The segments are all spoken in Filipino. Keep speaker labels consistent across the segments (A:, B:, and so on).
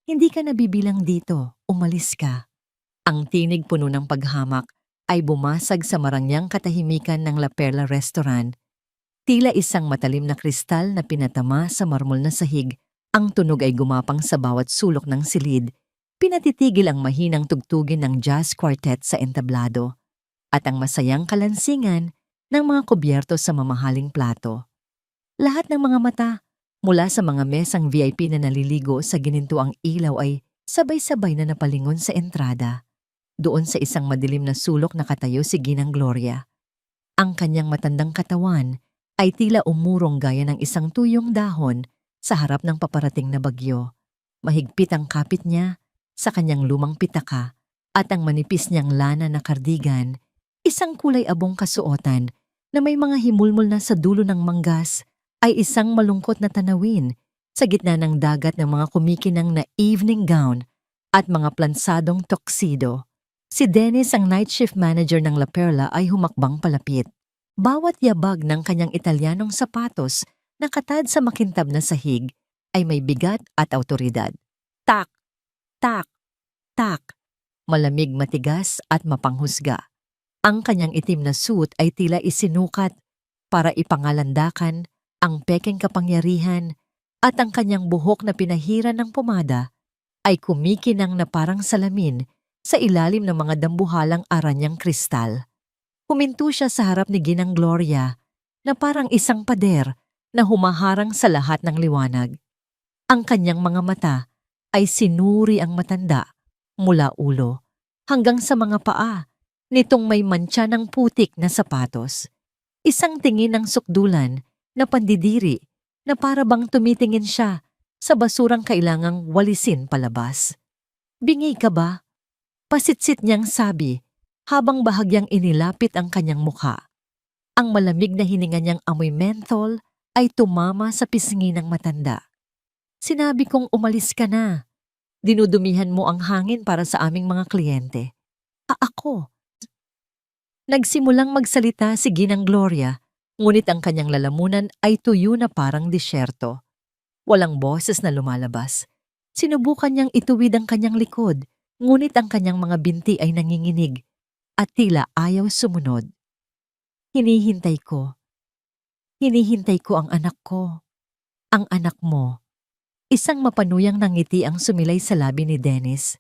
A: Hindi ka nabibilang dito, umalis ka. Ang tinig puno ng paghamak ay bumasag sa marangyang katahimikan ng La Perla Restaurant. Tila isang matalim na kristal na pinatama sa marmol na sahig. Ang tunog ay gumapang sa bawat sulok ng silid. Pinatitigil ang mahinang tugtugin ng jazz quartet sa entablado at ang masayang kalansingan ng mga kubyerto sa mamahaling plato. Lahat ng mga mata, mula sa mga mesang VIP na naliligo sa ginintuang ilaw ay sabay-sabay na napalingon sa entrada. Doon sa isang madilim na sulok nakatayo si Ginang Gloria. Ang kanyang matandang katawan ay tila umurong gaya ng isang tuyong dahon sa harap ng paparating na bagyo. Mahigpit ang kapit niya sa kanyang lumang pitaka at ang manipis niyang lana na kardigan, isang kulay abong kasuotan na may mga himulmol na sa dulo ng manggas, ay isang malungkot na tanawin sa gitna ng dagat ng mga kumikinang na evening gown at mga plansadong tuxedo. Si Dennis, ang night shift manager ng La Perla, ay humakbang palapit. Bawat yabag ng kanyang Italianong sapatos na katad sa makintab na sahig ay may bigat at awtoridad. Tak, tak, tak. Malamig, matigas at mapanghusga. Ang kanyang itim na suit ay tila isinukat para ipangalandakan ang pekeng kapangyarihan at ang kanyang buhok na pinahiran ng pomada ay kumikinang na parang salamin sa ilalim ng mga dambuhalang aranyang kristal. Huminto siya sa harap ni Ginang Gloria na parang isang pader na humaharang sa lahat ng liwanag. Ang kanyang mga mata ay sinuri ang matanda mula ulo hanggang sa mga paa nitong may mantsa ng putik na sapatos. Isang tingin ng sukdulan na pandidiri na para bang tumitingin siya sa basurang kailangang walisin palabas. "Bingi ka ba?" Pasitsit niyang sabi habang bahagyang inilapit ang kanyang mukha. Ang malamig na hininga niyang amoy menthol ay tumama sa pisngi ng matanda. "Sinabi kong umalis ka na. Dinudumihan mo ang hangin para sa aming mga kliyente." Ako." Nagsimulang magsalita si Ginang Gloria, ngunit ang kanyang lalamunan ay tuyo na parang disyerto. Walang boses na lumalabas. Sinubukan niyang ituwid ang kanyang likod, ngunit ang kanyang mga binti ay nanginginig at tila ayaw sumunod. Hinihintay ko ang anak ko. Ang anak mo." Isang mapanuyang nangiti ang sumilay sa labi ni Dennis.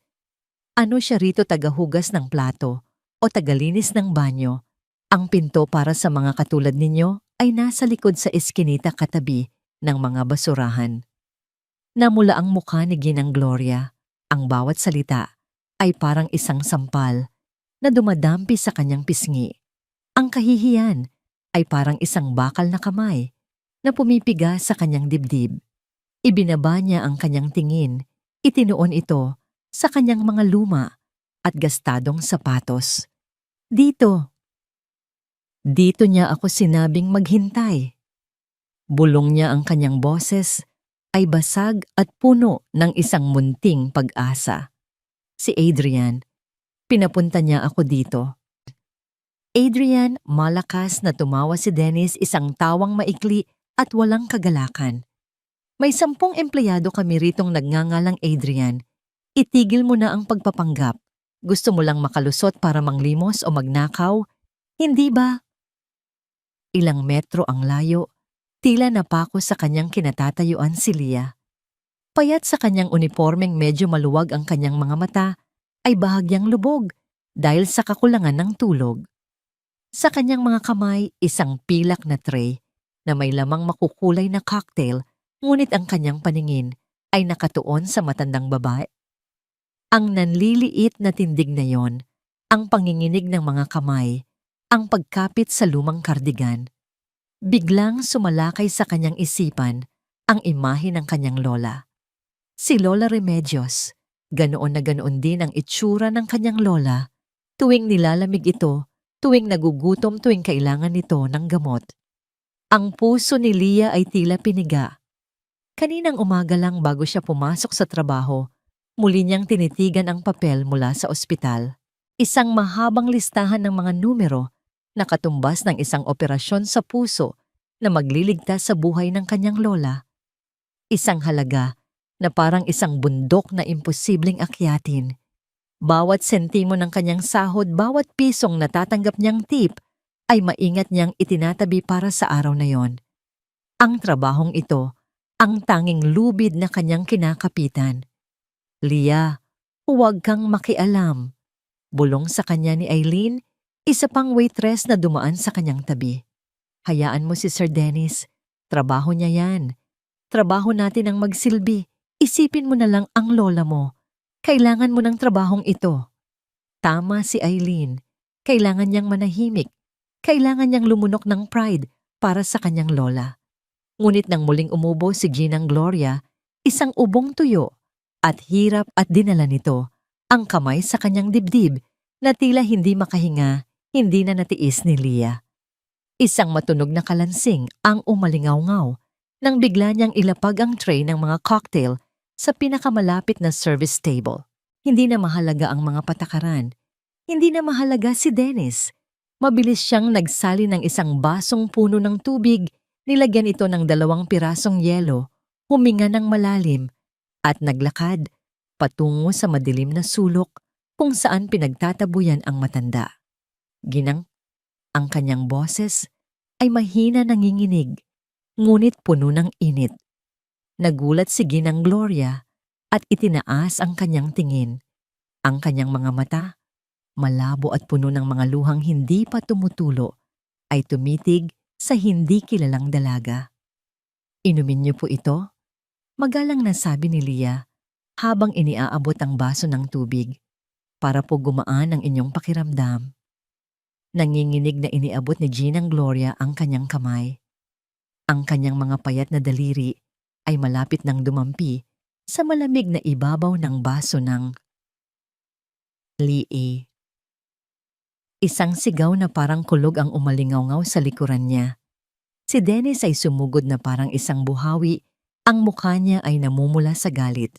A: "Ano siya rito, tagahugas ng plato o tagalinis ng banyo? Ang pinto para sa mga katulad ninyo ay nasa likod sa eskinita katabi ng mga basurahan." Namula ang mukha ni Ginang Gloria. Ang bawat salita ay parang isang sampal na dumadampi sa kanyang pisngi. Ang kahihiyan ay parang isang bakal na kamay na pumipiga sa kanyang dibdib. Ibinaba niya ang kanyang tingin, itinuon ito sa kanyang mga luma at gastadong sapatos. Dito niya ako sinabing maghintay." Bulong niya, ang kanyang boses ay basag at puno ng isang munting pag-asa. Si Adrian, pinapunta niya ako dito. Adrian, malakas na tumawa si Dennis, isang tawang maikli at walang kagalakan. "May 10 empleyado kami ritong nagngangalang Adrian. Itigil mo na ang pagpapanggap. Gusto mo lang makalusot para manglimos o magnakaw? Hindi ba?" Ilang metro ang layo, tila napako sa kanyang kinatatayuan si Leah. Payat sa kanyang unipormeng, medyo maluwag ang kanyang mga mata, ay bahagyang lubog dahil sa kakulangan ng tulog. Sa kanyang mga kamay, isang pilak na tray na may lamang makukulay na cocktail, ngunit ang kanyang paningin ay nakatuon sa matandang babae. Ang nanliliit na tindig na yon, ang panginginig ng mga kamay, ang pagkapit sa lumang kardigan. Biglang sumalakay sa kanyang isipan ang imahe ng kanyang lola. Si Lola Remedios, ganoon na ganoon din ang itsura ng kanyang lola tuwing nilalamig ito, tuwing nagugutom, tuwing kailangan nito ng gamot. Ang puso ni Leah ay tila piniga. Kaninang umaga lang bago siya pumasok sa trabaho, muli niyang tinitigan ang papel mula sa ospital. Isang mahabang listahan ng mga numero na katumbas ng isang operasyon sa puso na magliligtas sa buhay ng kanyang lola. Isang halaga na parang isang bundok na imposibleng akyatin. Bawat sentimo ng kanyang sahod, bawat pisong natatanggap niyang tip, ay maingat niyang itinatabi para sa araw na yon. Ang trabahong ito, ang tanging lubid na kanyang kinakapitan. Leah, huwag kang makialam. Bulong sa kanya ni Eileen, isa pang waitress na dumaan sa kanyang tabi. Hayaan mo si Sir Dennis. Trabaho niya yan. Trabaho natin ang magsilbi. Isipin mo na lang ang lola mo. Kailangan mo ng trabahong ito. Tama si Eileen. Kailangan niyang manahimik. Kailangan niyang lumunok ng pride para sa kanyang lola. Ngunit nang muling umubo si Ginang Gloria, isang ubong tuyo at hirap at dinala nito ang kamay sa kanyang dibdib na tila hindi makahinga, hindi na natiis ni Leah. Isang matunog na kalansing ang umalingaw-ngaw nang bigla niyang ilapag ang tray ng mga cocktail sa pinakamalapit na service table. Hindi na mahalaga ang mga patakaran. Hindi na mahalaga si Dennis. Mabilis siyang nagsali ng isang basong puno ng tubig, nilagyan ito ng 2 pirasong yelo, huminga ng malalim, at naglakad patungo sa madilim na sulok kung saan pinagtatabuyan ang matanda. Ginang, ang kanyang boses ay mahina nanginginig, ngunit puno ng init. Nagulat si Ginang Gloria at itinaas ang kanyang tingin. Ang kanyang mga mata, malabo at puno ng mga luhang hindi pa tumutulo, ay tumitig sa hindi kilalang dalaga. Inumin niyo po ito? Magalang na sabi ni Leah habang iniaabot ang baso ng tubig para po gumaan ang inyong pakiramdam. Nanginginig na iniabot ni Ginang Gloria ang kanyang kamay. Ang kanyang mga payat na daliri ay malapit nang dumampi sa malamig na ibabaw ng baso ng Leah. Isang sigaw na parang kulog ang umalingaw-ngaw sa likuran niya. Si Dennis ay sumugod na parang isang buhawi, ang mukha niya ay namumula sa galit.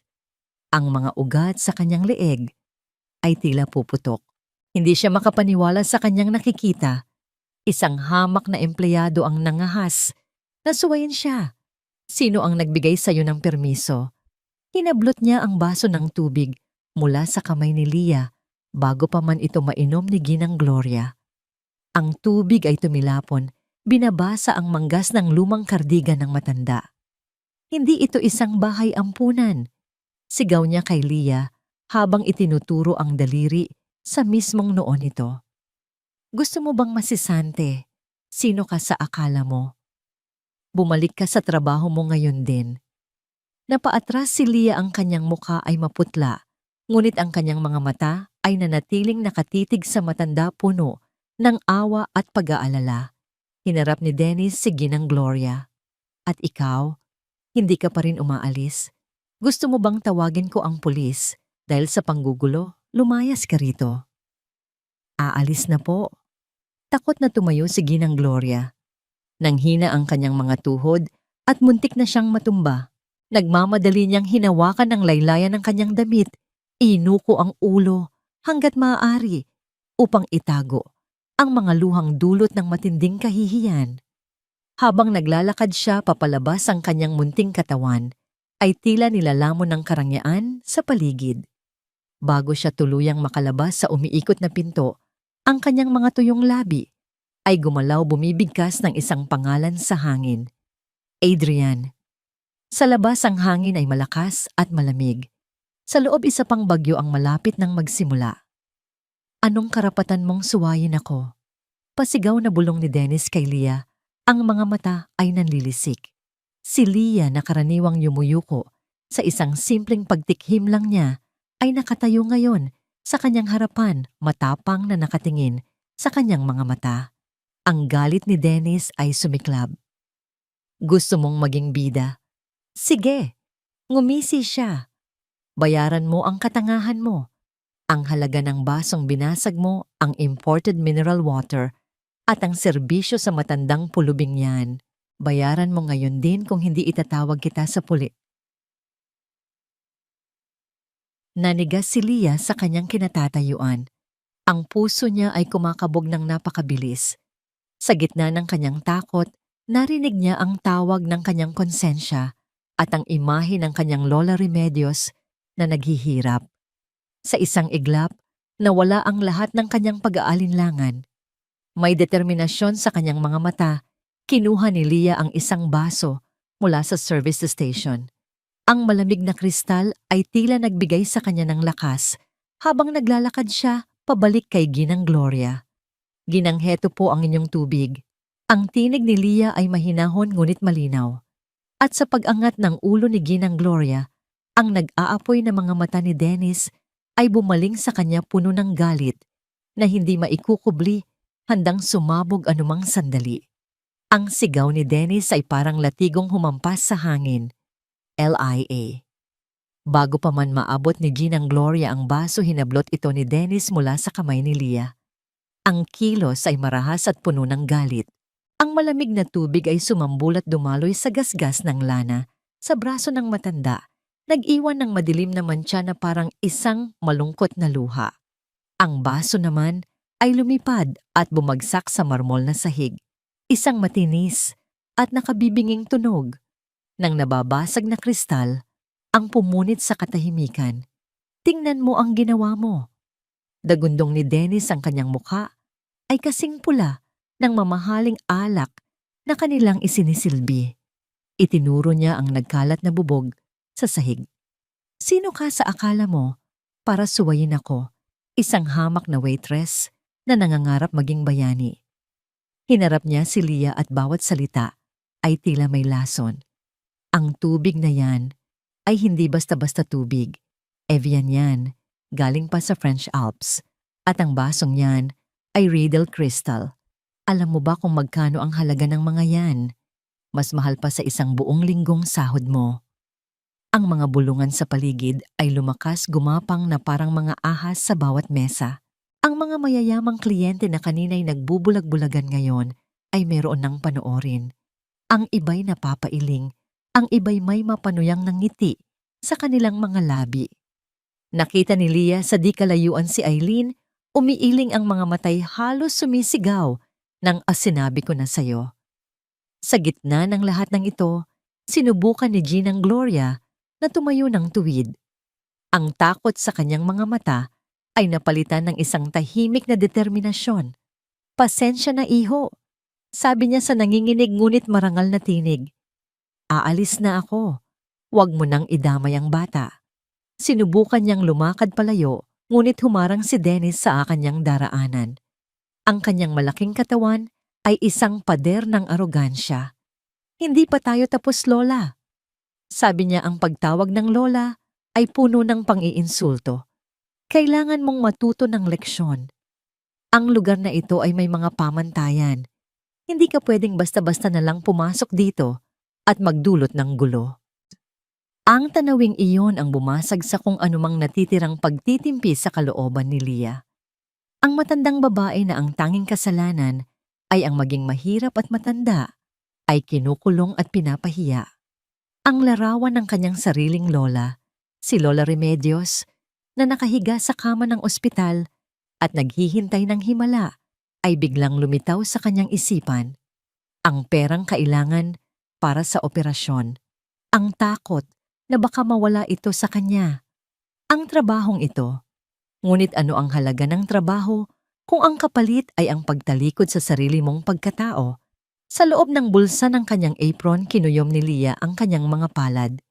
A: Ang mga ugat sa kanyang leeg ay tila puputok. Hindi siya makapaniwala sa kanyang nakikita. Isang hamak na empleyado ang nangahas. Nasuwayin siya. Sino ang nagbigay sa'yo ng permiso? Hinablot niya ang baso ng tubig mula sa kamay ni Leah bago pa man ito mainom ni Ginang Gloria. Ang tubig ay tumilapon, binabasa ang manggas ng lumang kardigan ng matanda. Hindi ito isang bahay ampunan. Sigaw niya kay Leah habang itinuturo ang daliri sa mismong noo nito. Gusto mo bang masisante? Sino ka sa akala mo? Bumalik ka sa trabaho mo ngayon din. Napaatras si Leah, ang kanyang mukha ay maputla, ngunit ang kanyang mga mata ay nanatiling nakatitig sa matanda puno ng awa at pag-aalala. Hinarap ni Dennis si Ginang Gloria. At ikaw, hindi ka pa rin umaalis? Gusto mo bang tawagin ko ang pulis dahil sa panggugulo? Lumayas ka rito. Aalis na po. Takot na tumayo si Ginang Gloria. Nanghina ang kanyang mga tuhod at muntik na siyang matumba. Nagmamadali niyang hinawakan ang laylayan ng kanyang damit. Inuko ang ulo hanggat maaari upang itago ang mga luhang dulot ng matinding kahihiyan. Habang naglalakad siya papalabas ang kanyang munting katawan, ay tila nilalamon ng karangyaan sa paligid. Bago siya tuluyang makalabas sa umiikot na pinto, ang kanyang mga tuyong labi ay gumalaw, bumibigkas ng isang pangalan sa hangin. Adrian. Sa labas ang hangin ay malakas at malamig. Sa loob isa pang bagyo ang malapit nang magsimula. Anong karapatan mong suwayin ako? Pasigaw na bulong ni Dennis kay Leah. Ang mga mata ay nanlilisik. Si Leah na karaniwang yumuyuko sa isang simpleng pagtikhim lang niya ay nakatayo ngayon sa kanyang harapan, matapang na nakatingin sa kanyang mga mata. Ang galit ni Dennis ay sumiklab. Gusto mong maging bida? Sige, ngumisi siya. Bayaran mo ang katangahan mo. Ang halaga ng basong binasag mo, ang imported mineral water, at ang serbisyo sa matandang pulubing yan. Bayaran mo ngayon din kung hindi itatawag kita sa puli. Nanigas si Leah sa kanyang kinatatayuan. Ang puso niya ay kumakabog ng napakabilis. Sa gitna ng kanyang takot, narinig niya ang tawag ng kanyang konsensya. at ang imahe ng kanyang Lola Remedios na naghihirap. Sa isang iglap, nawala ang lahat ng kanyang pag-aalinlangan. May determinasyon sa kanyang mga mata, kinuha ni Leah ang isang baso mula sa service station. Ang malamig na kristal ay tila nagbigay sa kanya ng lakas habang naglalakad siya pabalik kay Ginang Gloria. Ginang, heto po ang inyong tubig. Ang tinig ni Leah ay mahinahon ngunit malinaw. At sa pag-angat ng ulo ni Ginang Gloria, ang nag-aapoy na mga mata ni Dennis ay bumaling sa kanya puno ng galit na hindi maikukubli, handang sumabog anumang sandali. Ang sigaw ni Dennis ay parang latigong humampas sa hangin. LIA. Bago pa man maabot ni Ginang Gloria ang baso, hinablot ito ni Dennis mula sa kamay ni Leah. Ang kilos ay marahas at puno ng galit. Ang malamig na tubig ay sumambul at dumaloy sa gasgas ng lana sa braso ng matanda, nag-iwan ng madilim na mantsa na parang isang malungkot na luha. Ang baso naman ay lumipad at bumagsak sa marmol na sahig. Isang matinis at nakabibinging tunog. Nang nababasag na kristal, ang pumunit sa katahimikan. Tingnan mo ang ginawa mo. Dagundong ni Dennis ang kanyang mukha ay kasing pula ng mamahaling alak na kanilang isinisilbi. Itinuro niya ang nagkalat na bubog sa sahig. Sino ka sa akala mo para suwayin ako, isang hamak na waitress na nangangarap maging bayani? Hinarap niya si Leah at bawat salita ay tila may lason. Ang tubig na yan ay hindi basta-basta tubig. Evian yan, galing pa sa French Alps. At ang basong yan ay Riedel Crystal. Alam mo ba kung magkano ang halaga ng mga yan? Mas mahal pa sa isang buong linggong sahod mo. Ang mga bulungan sa paligid ay lumakas, gumapang na parang mga ahas sa bawat mesa. Ang mga mayayamang kliyente na kanina'y nagbubulag-bulagan ngayon ay meron ng panoorin. Ang iba'y napapailing, ang iba'y may mapanuyang ng ngiti sa kanilang mga labi. Nakita ni Leah sa di kalayuan si Eileen, umiiling ang mga matay, halos sumisigaw ng sinabi ko na sayo. Sa gitna ng lahat ng ito, sinubukan ni Ginang Gloria na tumayo ng tuwid. Ang takot sa kanyang mga mata ay napalitan ng isang tahimik na determinasyon. Pasensya na, iho, sabi niya sa nanginginig ngunit marangal na tinig. Aalis na ako. Huwag mo nang idamay ang bata. Sinubukan niyang lumakad palayo, ngunit humarang si Dennis sa kanyang daraanan. Ang kanyang malaking katawan ay isang pader ng arogansya. Hindi pa tayo tapos, Lola. Sabi niya, ang pagtawag ng Lola ay puno ng pang-iinsulto. Kailangan mong matuto ng leksyon. Ang lugar na ito ay may mga pamantayan. Hindi ka pwedeng basta-basta na lang pumasok dito at magdulot ng gulo. Ang tanawing iyon ang bumasag sa kung anumang natitirang pagtitimpi sa kalooban ni Leah. Ang matandang babae na ang tanging kasalanan ay ang maging mahirap at matanda ay kinukulong at pinapahiya. Ang larawan ng kanyang sariling lola, si Lola Remedios, na nakahiga sa kama ng ospital at naghihintay ng himala, ay biglang lumitaw sa kanyang isipan. Ang perang kailangan para sa operasyon. Ang takot na baka mawala ito sa kanya. Ang trabahong ito. Ngunit ano ang halaga ng trabaho kung ang kapalit ay ang pagtalikod sa sarili mong pagkatao? Sa loob ng bulsa ng kanyang apron, kinuyom ni Leah ang kanyang mga palad.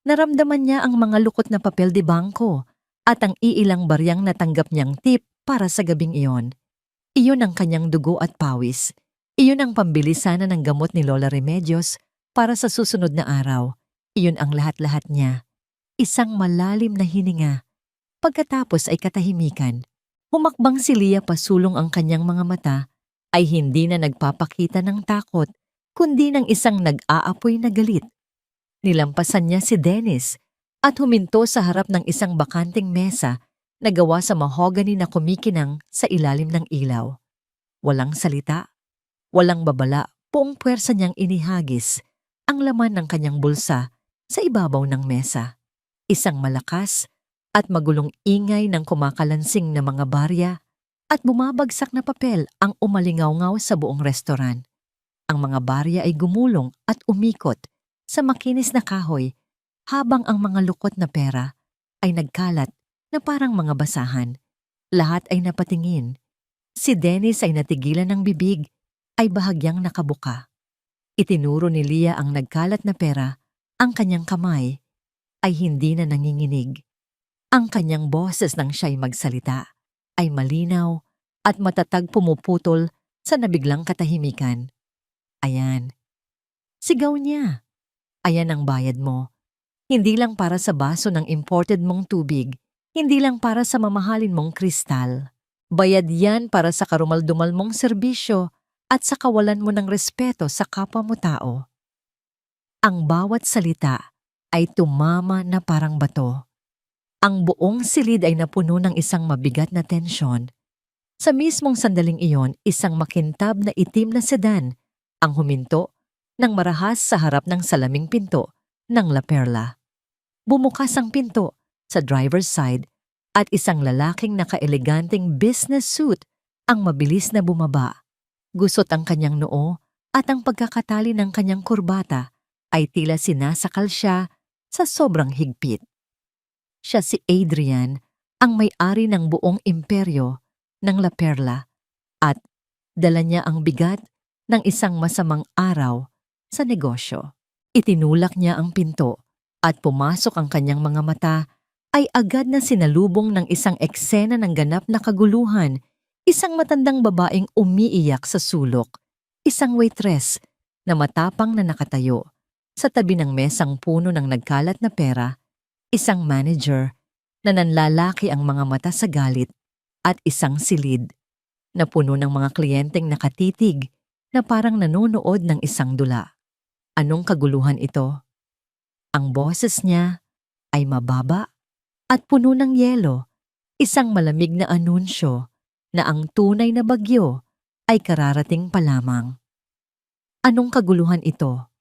A: Naramdaman niya ang mga lukot na papel de bangko at ang iilang baryang natanggap niyang tip para sa gabing iyon. Iyon ang kanyang dugo at pawis. Iyon ang pambili sana ng gamot ni Lola Remedios para sa susunod na araw. Iyon ang lahat-lahat niya. Isang malalim na hininga. Pagkatapos ay katahimikan. Humakbang si Leah pasulong, ang kanyang mga mata ay hindi na nagpapakita ng takot, kundi ng isang nag-aapoy na galit. Nilampasan niya si Dennis at huminto sa harap ng isang bakanting mesa na gawa sa mahogany na kumikinang sa ilalim ng ilaw. Walang salita, walang babala, buong puwersa niyang inihagis ang laman ng kanyang bulsa sa ibabaw ng mesa. Isang malakas at magulong ingay ng kumakalansing na mga barya at bumabagsak na papel ang umalingaw-ngaw sa buong restoran. Ang mga barya ay gumulong at umikot sa makinis na kahoy habang ang mga lukot na pera ay nagkalat na parang mga basahan. Lahat ay napatingin. Si Dennis ay natigilan ng bibig, ay bahagyang nakabuka. Itinuro ni Leah ang nagkalat na pera, ang kanyang kamay ay hindi na nanginginig. Ang kanyang boses nang siya'y magsalita ay malinaw at matatag pumuputol sa nabiglang katahimikan. Ayan. Sigaw niya. Ayan ang bayad mo. Hindi lang para sa baso ng imported mong tubig, hindi lang para sa mamahalin mong kristal. Bayad yan para sa karumaldumal mong serbisyo at sa kawalan mo ng respeto sa kapwa mo tao. Ang bawat salita ay tumama na parang bato. Ang buong silid ay napuno ng isang mabigat na tensyon. Sa mismong sandaling iyon, isang makintab na itim na sedan ang huminto nang marahas sa harap ng salaming pinto ng La Perla. Bumukas ang pinto sa driver's side at isang lalaking naka-eleganteng business suit ang mabilis na bumaba. Gusot ang kanyang noo at ang pagkakatali ng kanyang kurbata ay tila sinasakal siya sa sobrang higpit. Siya si Adrian, ang may-ari ng buong imperyo ng La Perla at dala niya ang bigat ng isang masamang araw sa negosyo. Itinulak niya ang pinto at pumasok ang kanyang mga mata ay agad na sinalubong ng isang eksena ng ganap na kaguluhan, isang matandang babaeng umiiyak sa sulok, isang waitress na matapang na nakatayo sa tabi ng mesang puno ng nagkalat na pera, isang manager na nanlalaki ang mga mata sa galit at isang silid na puno ng mga kliyenteng nakatitig na parang nanonood ng isang dula. Anong kaguluhan ito? Ang boses niya ay mababa at puno ng yelo, isang malamig na anunsyo na ang tunay na bagyo ay kararating pa lamang. Anong kaguluhan ito?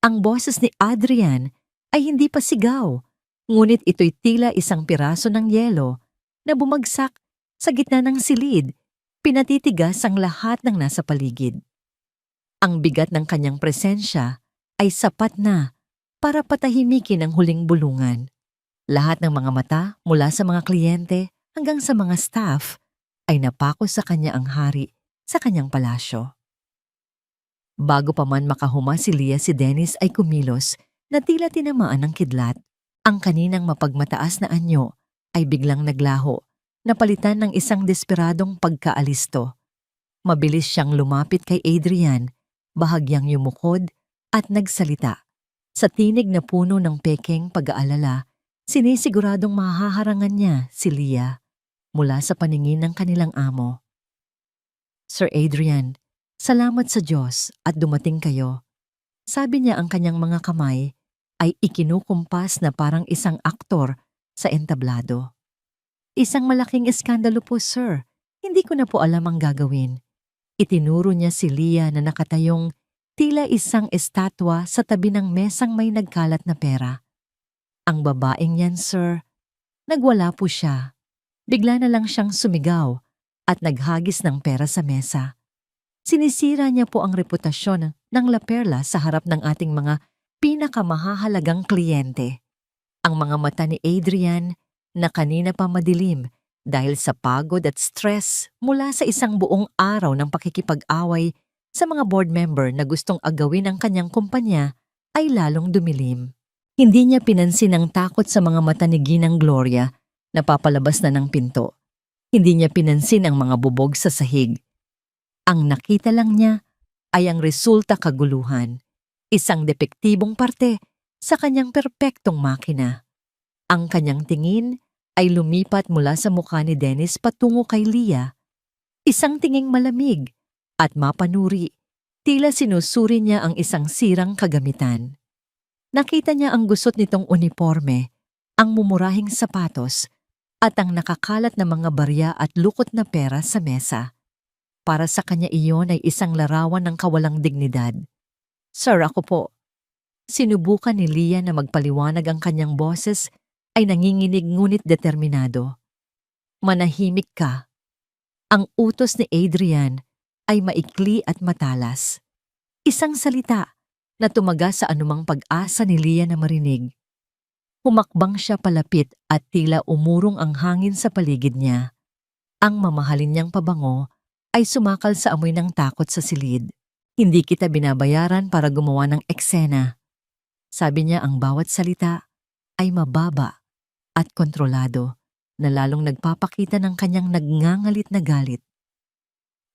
A: Ang boses ni Adrian ay hindi pa sigaw, ngunit ito'y tila isang piraso ng yelo na bumagsak sa gitna ng silid, pinatitigas ang lahat ng nasa paligid. Ang bigat ng kanyang presensya ay sapat na para patahimikin ang huling bulungan. Lahat ng mga mata mula sa mga kliyente hanggang sa mga staff ay napako sa kanya ang hari sa kanyang palasyo. Bago pa man makahuma si Leah, si Dennis ay kumilos na tila tinamaan ng kidlat. Ang kaninang mapagmataas na anyo ay biglang naglaho, napalitan ng isang desperadong pagkaalisto. Mabilis siyang lumapit kay Adrian, bahagyang yumukod at nagsalita. Sa tinig na puno ng pekeng pag-aalala, sinisiguradong mahaharangan niya si Leah mula sa paningin ng kanilang amo. Sir Adrian, salamat sa Diyos at dumating kayo. Sabi niya, ang kanyang mga kamay ay ikinukumpas na parang isang aktor sa entablado. Isang malaking eskandalo po, sir. Hindi ko na po alam ang gagawin. Itinuro niya si Leah na nakatayong tila isang estatwa sa tabi ng mesang may nagkalat na pera. Ang babaeng yan, sir, nagwala po siya. Bigla na lang siyang sumigaw at naghagis ng pera sa mesa. Sinisira niya po ang reputasyon ng La Perla sa harap ng ating mga pinakamahahalagang kliyente. Ang mga mata ni Adrian na kanina pa madilim dahil sa pagod at stress mula sa isang buong araw ng pakikipag-away sa mga board member na gustong agawin ang kanyang kumpanya ay lalong dumilim. Hindi niya pinansin ang takot sa mga mata ni Ginang Gloria na papalabas na ng pinto. Hindi niya pinansin ang mga bubog sa sahig. Ang nakita lang niya ay ang resulta kaguluhan, isang depektibong parte sa kanyang perpektong makina. Ang kanyang tingin ay lumipat mula sa mukha ni Dennis patungo kay Leah, isang tinging malamig at mapanuri, tila sinusuri niya ang isang sirang kagamitan. Nakita niya ang gusot nitong uniforme, ang mumurahing sapatos, at ang nakakalat na mga barya at lukot na pera sa mesa. Para sa kanya iyon ay isang larawan ng kawalang dignidad. Sir, ako po. Sinubukan ni Leah na magpaliwanag, ang kanyang boses ay nanginginig ngunit determinado. Manahimik ka. Ang utos ni Adrian ay maikli at matalas. Isang salita na tumaga sa anumang pag-asa ni Leah na marinig. Humakbang siya palapit at tila umurong ang hangin sa paligid niya. Ang mamahalin niyang pabango ay sumakal sa amoy ng takot sa silid. Hindi kita binabayaran para gumawa ng eksena. Sabi niya ang bawat salita ay mababa at kontrolado na lalong nagpapakita ng kanyang nagngangalit na galit.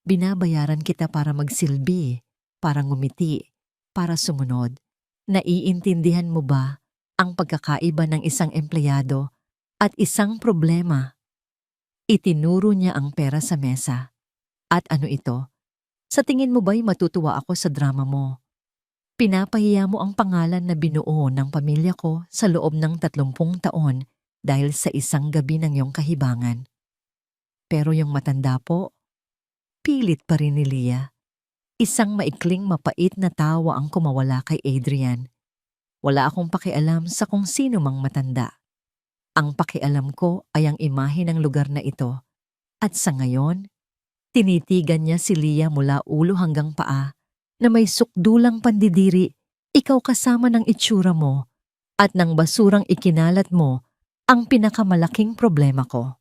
A: Binabayaran kita para magsilbi, para ngumiti, para sumunod. Naiintindihan mo ba ang pagkakaiba ng isang empleyado at isang problema? Itinuro niya ang pera sa mesa. At ano ito? Sa tingin mo ba'y matutuwa ako sa drama mo? Pinapahiya mo ang pangalan na binuo ng pamilya ko sa loob ng 30 taon dahil sa isang gabi ng iyong kahibangan. Pero yung matanda po, pilit pa rin ni Leah. Isang maikling mapait na tawa ang kumawala kay Adrian. Wala akong pakialam sa kung sino mang matanda. Ang pakialam ko ay ang imahe ng lugar na ito. At sa ngayon, tinitigan niya si Leah mula ulo hanggang paa na may sukdulang pandidiri, ikaw kasama ng itsura mo at ng basurang ikinalat mo ang pinakamalaking problema ko.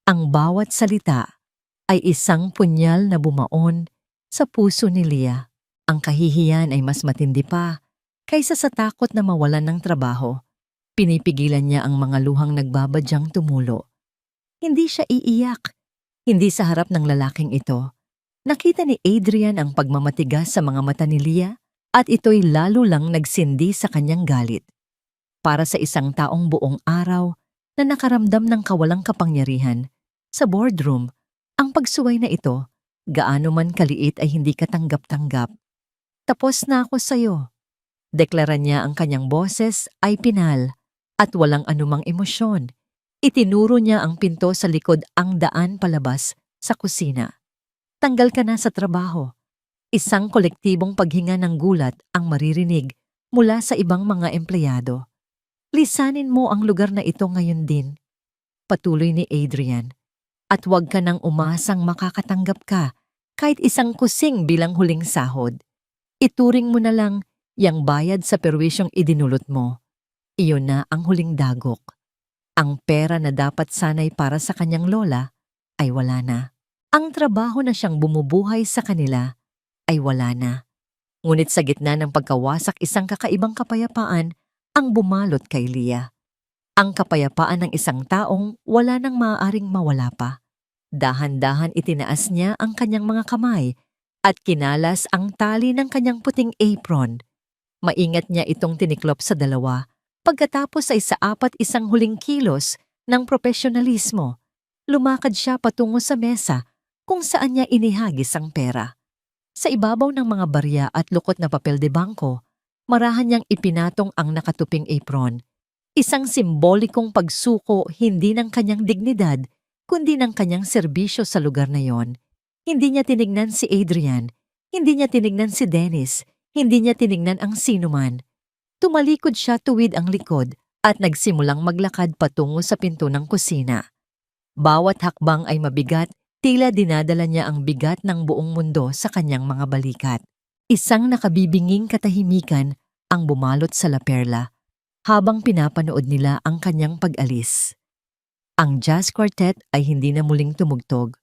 A: Ang bawat salita ay isang punyal na bumaon sa puso ni Leah. Ang kahihiyan ay mas matindi pa kaysa sa takot na mawalan ng trabaho. Pinipigilan niya ang mga luhang nagbabadyang tumulo. Hindi siya iiyak. Hindi sa harap ng lalaking ito. Nakita ni Adrian ang pagmamatigas sa mga mata ni Leah at ito'y lalo lang nagsindi sa kanyang galit. Para sa isang taong buong araw na nakaramdam ng kawalang kapangyarihan, sa boardroom, ang pagsuway na ito, gaano man kaliit ay hindi katanggap-tanggap. Tapos na ako sa'yo. Deklara niya ang kanyang boses ay pinal at walang anumang emosyon. Itinuro niya ang pinto sa likod ang daan palabas sa kusina. Tanggal ka na sa trabaho. Isang kolektibong paghinga ng gulat ang maririnig mula sa ibang mga empleyado. Lisanin mo ang lugar na ito ngayon din. Patuloy ni Adrian. At huwag ka nang umasang makakatanggap ka kahit isang kusing bilang huling sahod. Ituring mo na lang yang bayad sa perwisyong idinulot mo. Iyon na ang huling dagok. Ang pera na dapat sanay para sa kanyang lola ay wala na. Ang trabaho na siyang bumubuhay sa kanila ay wala na. Ngunit sa gitna ng pagkawasak isang kakaibang kapayapaan ang bumalot kay Leah. Ang kapayapaan ng isang taong wala nang maaaring mawala pa. Dahan-dahan itinaas niya ang kanyang mga kamay at kinalas ang tali ng kanyang puting apron. Maingat niya itong tiniklop sa dalawa pagkatapos ay sa isang huling kilos ng profesionalismo. Lumakad siya patungo sa mesa kung saan niya inihagis ang pera. Sa ibabaw ng mga barya at lukot na papel de bangko, marahan niyang ipinatong ang nakatuping apron. Isang simbolikong pagsuko hindi ng kanyang dignidad, kundi ng kanyang serbisyo sa lugar na yon. Hindi niya tinignan si Adrian, hindi niya tinignan si Dennis, hindi niya tinignan ang sinuman. Tumalikod siya tuwid ang likod at nagsimulang maglakad patungo sa pinto ng kusina. Bawat hakbang ay mabigat, tila dinadala niya ang bigat ng buong mundo sa kanyang mga balikat. Isang nakabibinging katahimikan ang bumalot sa La Perla habang pinapanood nila ang kanyang pag-alis. Ang jazz quartet ay hindi na muling tumugtog.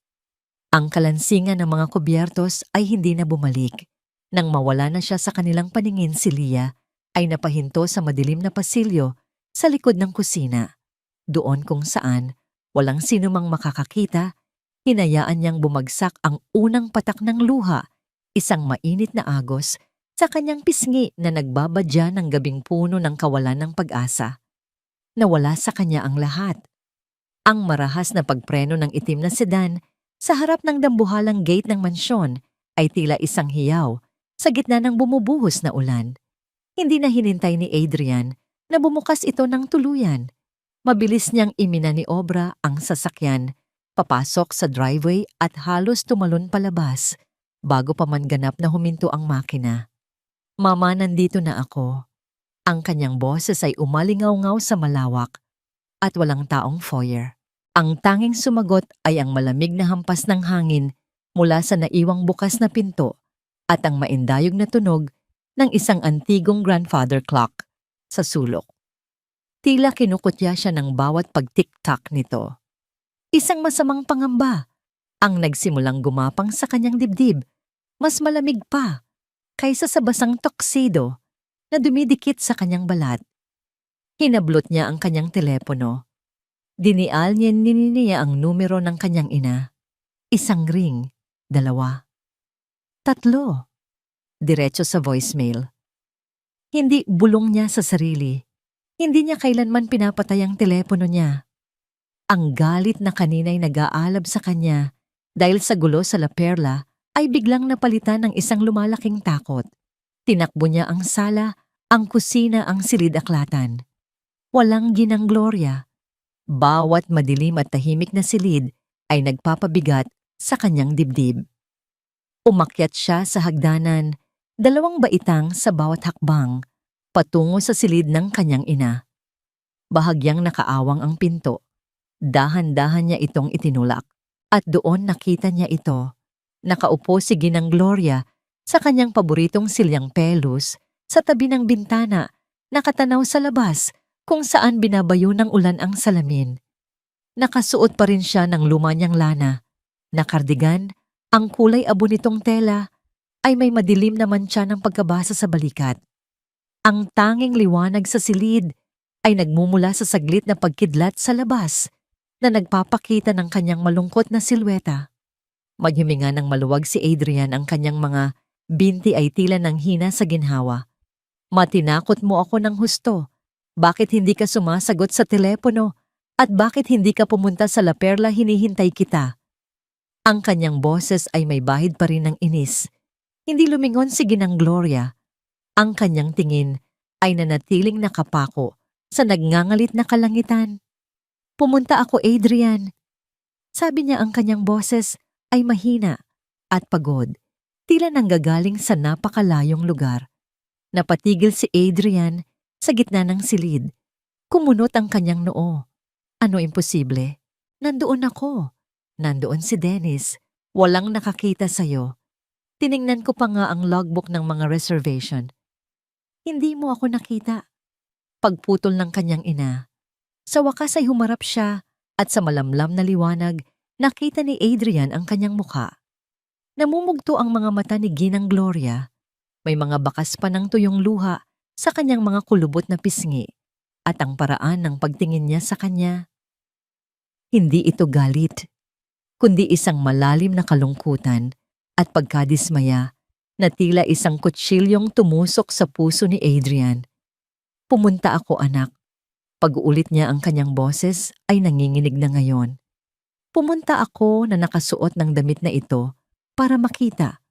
A: Ang kalansingan ng mga kubyertos ay hindi na bumalik. Nang mawala na siya sa kanilang paningin, si Leah ay napahinto sa madilim na pasilyo sa likod ng kusina. Doon kung saan walang sinumang makakakita, hinayaan niyang bumagsak ang unang patak ng luha, isang mainit na agos sa kanyang pisngi na nagbabadya ng gabing puno ng kawalan ng pag-asa. Nawala sa kanya ang lahat. Ang marahas na pagpreno ng itim na sedan sa harap ng dambuhalang gate ng mansyon ay tila isang hiyaw sa gitna ng bumubuhos na ulan. Hindi na hinintay ni Adrian na bumukas ito ng tuluyan. Mabilis niyang iminaniobra ang sasakyan, papasok sa driveway at halos tumalon palabas bago pa man ganap na huminto ang makina. Mama, nandito na ako. Ang kanyang boses ay umalingaw-ngaw sa malawak at walang taong foyer. Ang tanging sumagot ay ang malamig na hampas ng hangin mula sa naiwang bukas na pinto at ang maindayog na tunog ng isang antigong grandfather clock sa sulok. Tila kinukutya siya ng bawat pag-tik-tak nito. Isang masamang pangamba ang nagsimulang gumapang sa kanyang dibdib, mas malamig pa kaysa sa basang tuxedo na dumidikit sa kanyang balat. Hinablot niya ang kanyang telepono. Dinial niya ang numero ng kanyang ina. Isang ring, 2, 3. Diretso sa voicemail. Hindi bulong niya sa sarili. Hindi niya kailanman pinapatay ang telepono niya. Ang galit na kanina'y nag-aalab sa kanya dahil sa gulo sa La Perla ay biglang napalitan ng isang lumalaking takot. Tinakbo niya ang sala, ang kusina, ang silid-aklatan. Walang ginang Gloria. Bawat madilim at tahimik na silid ay nagpapabigat sa kanyang dibdib. Umakyat siya sa hagdanan, 2 baitang sa bawat hakbang, patungo sa silid ng kanyang ina. Bahagyang nakaawang ang pinto. Dahan-dahan niya itong itinulak at doon nakita niya ito. Nakaupo si Ginang Gloria sa kanyang paboritong silyang pelus sa tabi ng bintana, nakatanaw sa labas kung saan binabayo ng ulan ang salamin. Nakasuot pa rin siya ng luma niyang lana, na kardigan. Ang kulay abo nitong tela ay may madilim na mantsa ng pagkabasa sa balikat. Ang tanging liwanag sa silid ay nagmumula sa saglit na pagkidlat sa labas na nagpapakita ng kanyang malungkot na silweta. Maghiminga ng maluwag si Adrian, ang kanyang mga binti ay tila ng hina sa ginhawa. Matinakot mo ako ng husto. Bakit hindi ka sumasagot sa telepono? At bakit hindi ka pumunta sa La Perla? Hinihintay kita. Ang kanyang boses ay may bahid pa rin ng inis. Hindi lumingon si Ginang Gloria. Ang kanyang tingin ay nanatiling nakapako sa nagngangalit na kalangitan. Pumunta ako, Adrian. Sabi niya, ang kanyang boses ay mahina at pagod, tila nanggagaling sa napakalayong lugar. Napatigil si Adrian sa gitna ng silid. Kumunot ang kanyang noo. Ano imposible? Nandoon ako. Nandoon si Dennis. Walang nakakita sa'yo. Tiningnan ko pa nga ang logbook ng mga reservation. Hindi mo ako nakita. Pagputol ng kanyang ina. Sa wakas ay humarap siya at sa malamlam na liwanag, nakita ni Adrian ang kanyang mukha. Namumugto ang mga mata ni Ginang Gloria. May mga bakas pa ng tuyong luha sa kanyang mga kulubot na pisngi at ang paraan ng pagtingin niya sa kanya. Hindi ito galit, kundi isang malalim na kalungkutan at pagkadismaya na tila isang kutsilyong tumusok sa puso ni Adrian. Pumunta ako, anak. Pag-uulit niya ang kanyang boses ay nanginginig na ngayon. Pumunta ako na nakasuot ng damit na ito para makita,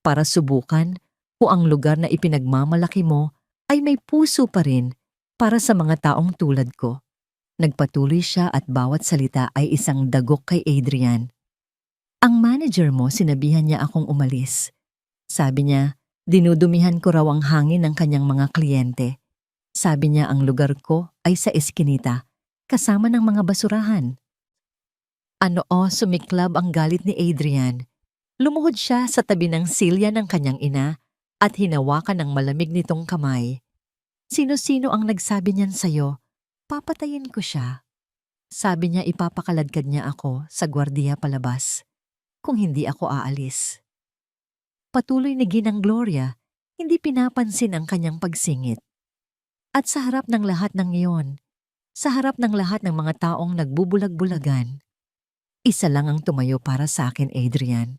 A: para subukan kung ang lugar na ipinagmamalaki mo ay may puso pa rin para sa mga taong tulad ko. Nagpatuloy siya at bawat salita ay isang dagok kay Adrian. Ang manager mo, sinabihan niya akong umalis. Sabi niya, dinudumihan ko raw ang hangin ng kanyang mga kliyente. Sabi niya ang lugar ko ay sa eskinita, kasama ng mga basurahan. Sumiklab ang galit ni Adrian. Lumuhod siya sa tabi ng silya ng kanyang ina at hinawakan ng malamig nitong kamay. Sino-sino ang nagsabi niyan sa'yo? Papatayin ko siya. Sabi niya ipapakaladkad niya ako sa gwardiya palabas kung hindi ako aalis. Patuloy ni Ginang Gloria, hindi pinapansin ang kanyang pagsingit. At sa harap ng lahat ng iyon, sa harap ng lahat ng mga taong nagbubulag-bulagan, isa lang ang tumayo para sa akin, Adrian.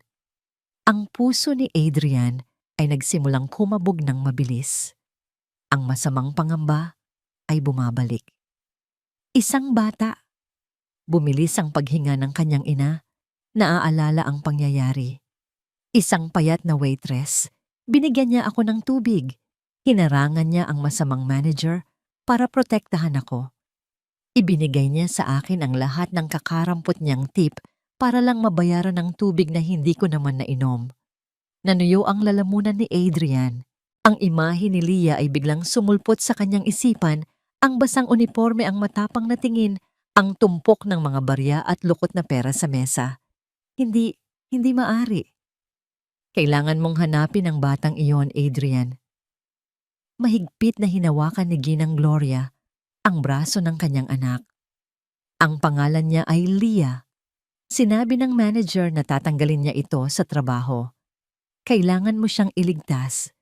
A: Ang puso ni Adrian ay nagsimulang kumabog ng mabilis. Ang masamang pangamba ay bumabalik. Isang bata. Bumilis ang paghinga ng kanyang ina, naaalala ang pangyayari. Isang payat na waitress, binigyan niya ako ng tubig. Hinarangan niya ang masamang manager para protektahan ako. Ibinigay niya sa akin ang lahat ng kakarampot niyang tip para lang mabayaran ng tubig na hindi ko naman nainom. Nanuyo ang lalamunan ni Adrian. Ang imahe ni Leah ay biglang sumulpot sa kanyang isipan, ang basang uniforme, ang matapang na tingin, ang tumpok ng mga barya at lukot na pera sa mesa. Hindi maari. Kailangan mong hanapin ang batang iyon, Adrian. mahigpit na hinawakan ni Ginang Gloria ang braso ng kanyang anak. Ang pangalan niya ay Leah. Sinabi ng manager na tatanggalin niya ito sa trabaho. Kailangan mo siyang iligtas.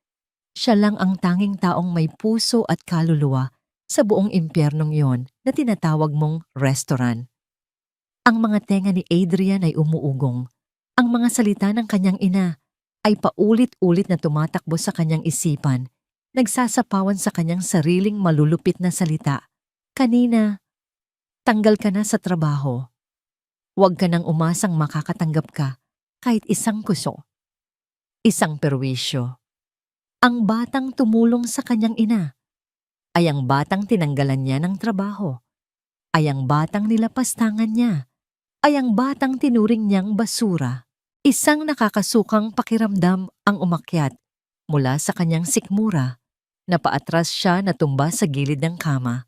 A: Siya lang ang tanging taong may puso at kaluluwa sa buong impyernong yon na tinatawag mong restaurant. Ang mga tenga ni Adrian ay umuugong. Ang mga salita ng kanyang ina ay paulit-ulit na tumatakbo sa kanyang isipan, nagsasapawan sa kanyang sariling malulupit na salita. Kanina, tanggal ka na sa trabaho. Huwag ka nang umasang makakatanggap ka kahit isang kuso. Isang perwisyo. Ang batang tumulong sa kanyang ina ay ang batang tinanggalan niya ng trabaho, ay ang batang nilapastangan niya, ay ang batang tinuring niyang basura. Isang nakakasukang pakiramdam ang umakyat mula sa kanyang sikmura. Napaatras siya na tumba sa gilid ng kama.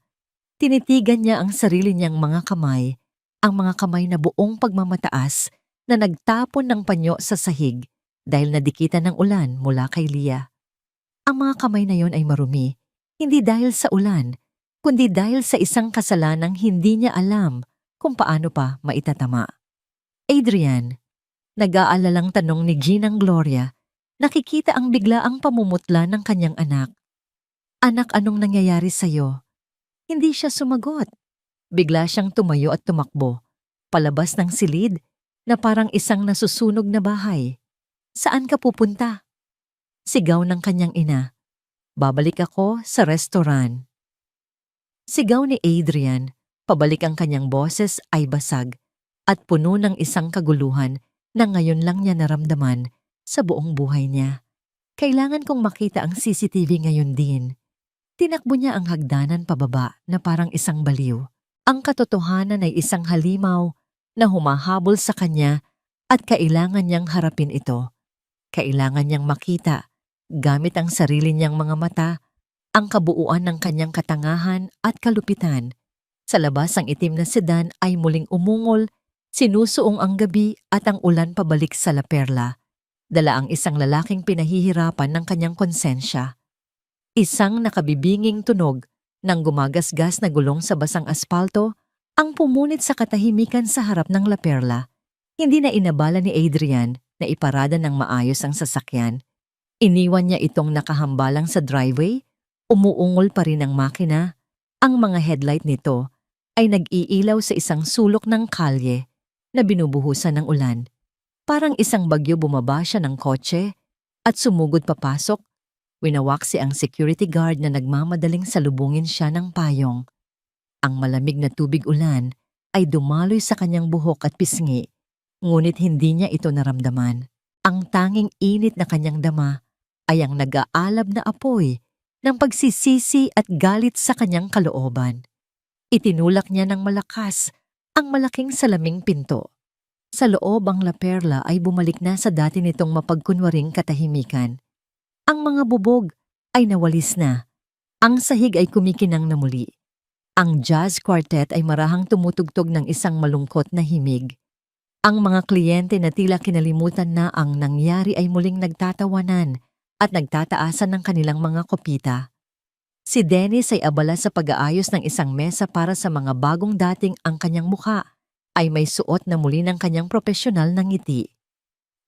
A: Tinitigan niya ang sarili niyang mga kamay, ang mga kamay na buong pagmamataas na nagtapon ng panyo sa sahig dahil nadikitan ng ulan mula kay Leah. Ang mga kamay na yon ay marumi, hindi dahil sa ulan, kundi dahil sa isang kasalanang hindi niya alam kung paano pa maitatama. Adrian, nag-aalalang tanong ni Ginang Gloria, nakikita ang biglaang pamumutla ng kanyang anak. Anak, anong nangyayari sa'yo? Hindi siya sumagot. Bigla siyang tumayo at tumakbo, palabas ng silid na parang isang nasusunog na bahay. Saan ka pupunta? Sigaw ng kanyang ina. Babalik ako sa restaurant. Sigaw ni Adrian, pabalik ang kanyang boses ay basag at puno ng isang kaguluhan na ngayon lang niya naramdaman sa buong buhay niya. Kailangan kong makita ang CCTV ngayon din. Tinakbo niya ang hagdanan pababa na parang isang baliw. Ang katotohanan ay isang halimaw na humahabol sa kanya at kailangan niyang harapin ito. Kailangan niyang makita, gamit ang sarili niyang mga mata, ang kabuuan ng kanyang katangahan at kalupitan. Sa labas ang itim na sedan ay muling umungol, sinusuong ang gabi at ang ulan pabalik sa La Perla. Dala ang isang lalaking pinahihirapan ng kanyang konsensya. Isang nakabibinging tunog ng gumagasgas na gulong sa basang aspalto ang pumunit sa katahimikan sa harap ng La Perla. Hindi na inabala ni Adrian na iparada ng maayos ang sasakyan. Iniwan niya itong nakahambalang sa driveway, umuungol pa rin ang makina. Ang mga headlight nito ay nag-iilaw sa isang sulok ng kalye na binubuhusan ng ulan. Parang isang bagyo bumaba siya ng kotse at sumugod papasok. Winawaksi ang security guard na nagmamadaling salubungin siya ng payong. Ang malamig na tubig ulan ay dumaloy sa kanyang buhok at pisngi, ngunit hindi niya ito naramdaman. Ang tanging init na kanyang dama ay ang nag-aalab na apoy ng pagsisisi at galit sa kanyang kalooban. Itinulak niya ng malakas ang malaking salaming pinto. Sa loob ang La Perla ay bumalik na sa dati nitong mapagkunwaring katahimikan. Ang mga bubog ay nawalis na. Ang sahig ay kumikinang na muli. Ang jazz quartet ay marahang tumutugtog ng isang malungkot na himig. Ang mga kliyente na tila kinalimutan na ang nangyari ay muling nagtatawanan at nagtataasan ng kanilang mga kopita. Si Dennis ay abala sa pag-aayos ng isang mesa para sa mga bagong dating ang kanyang mukha ay may suot na muli ng kanyang propesyonal na ngiti.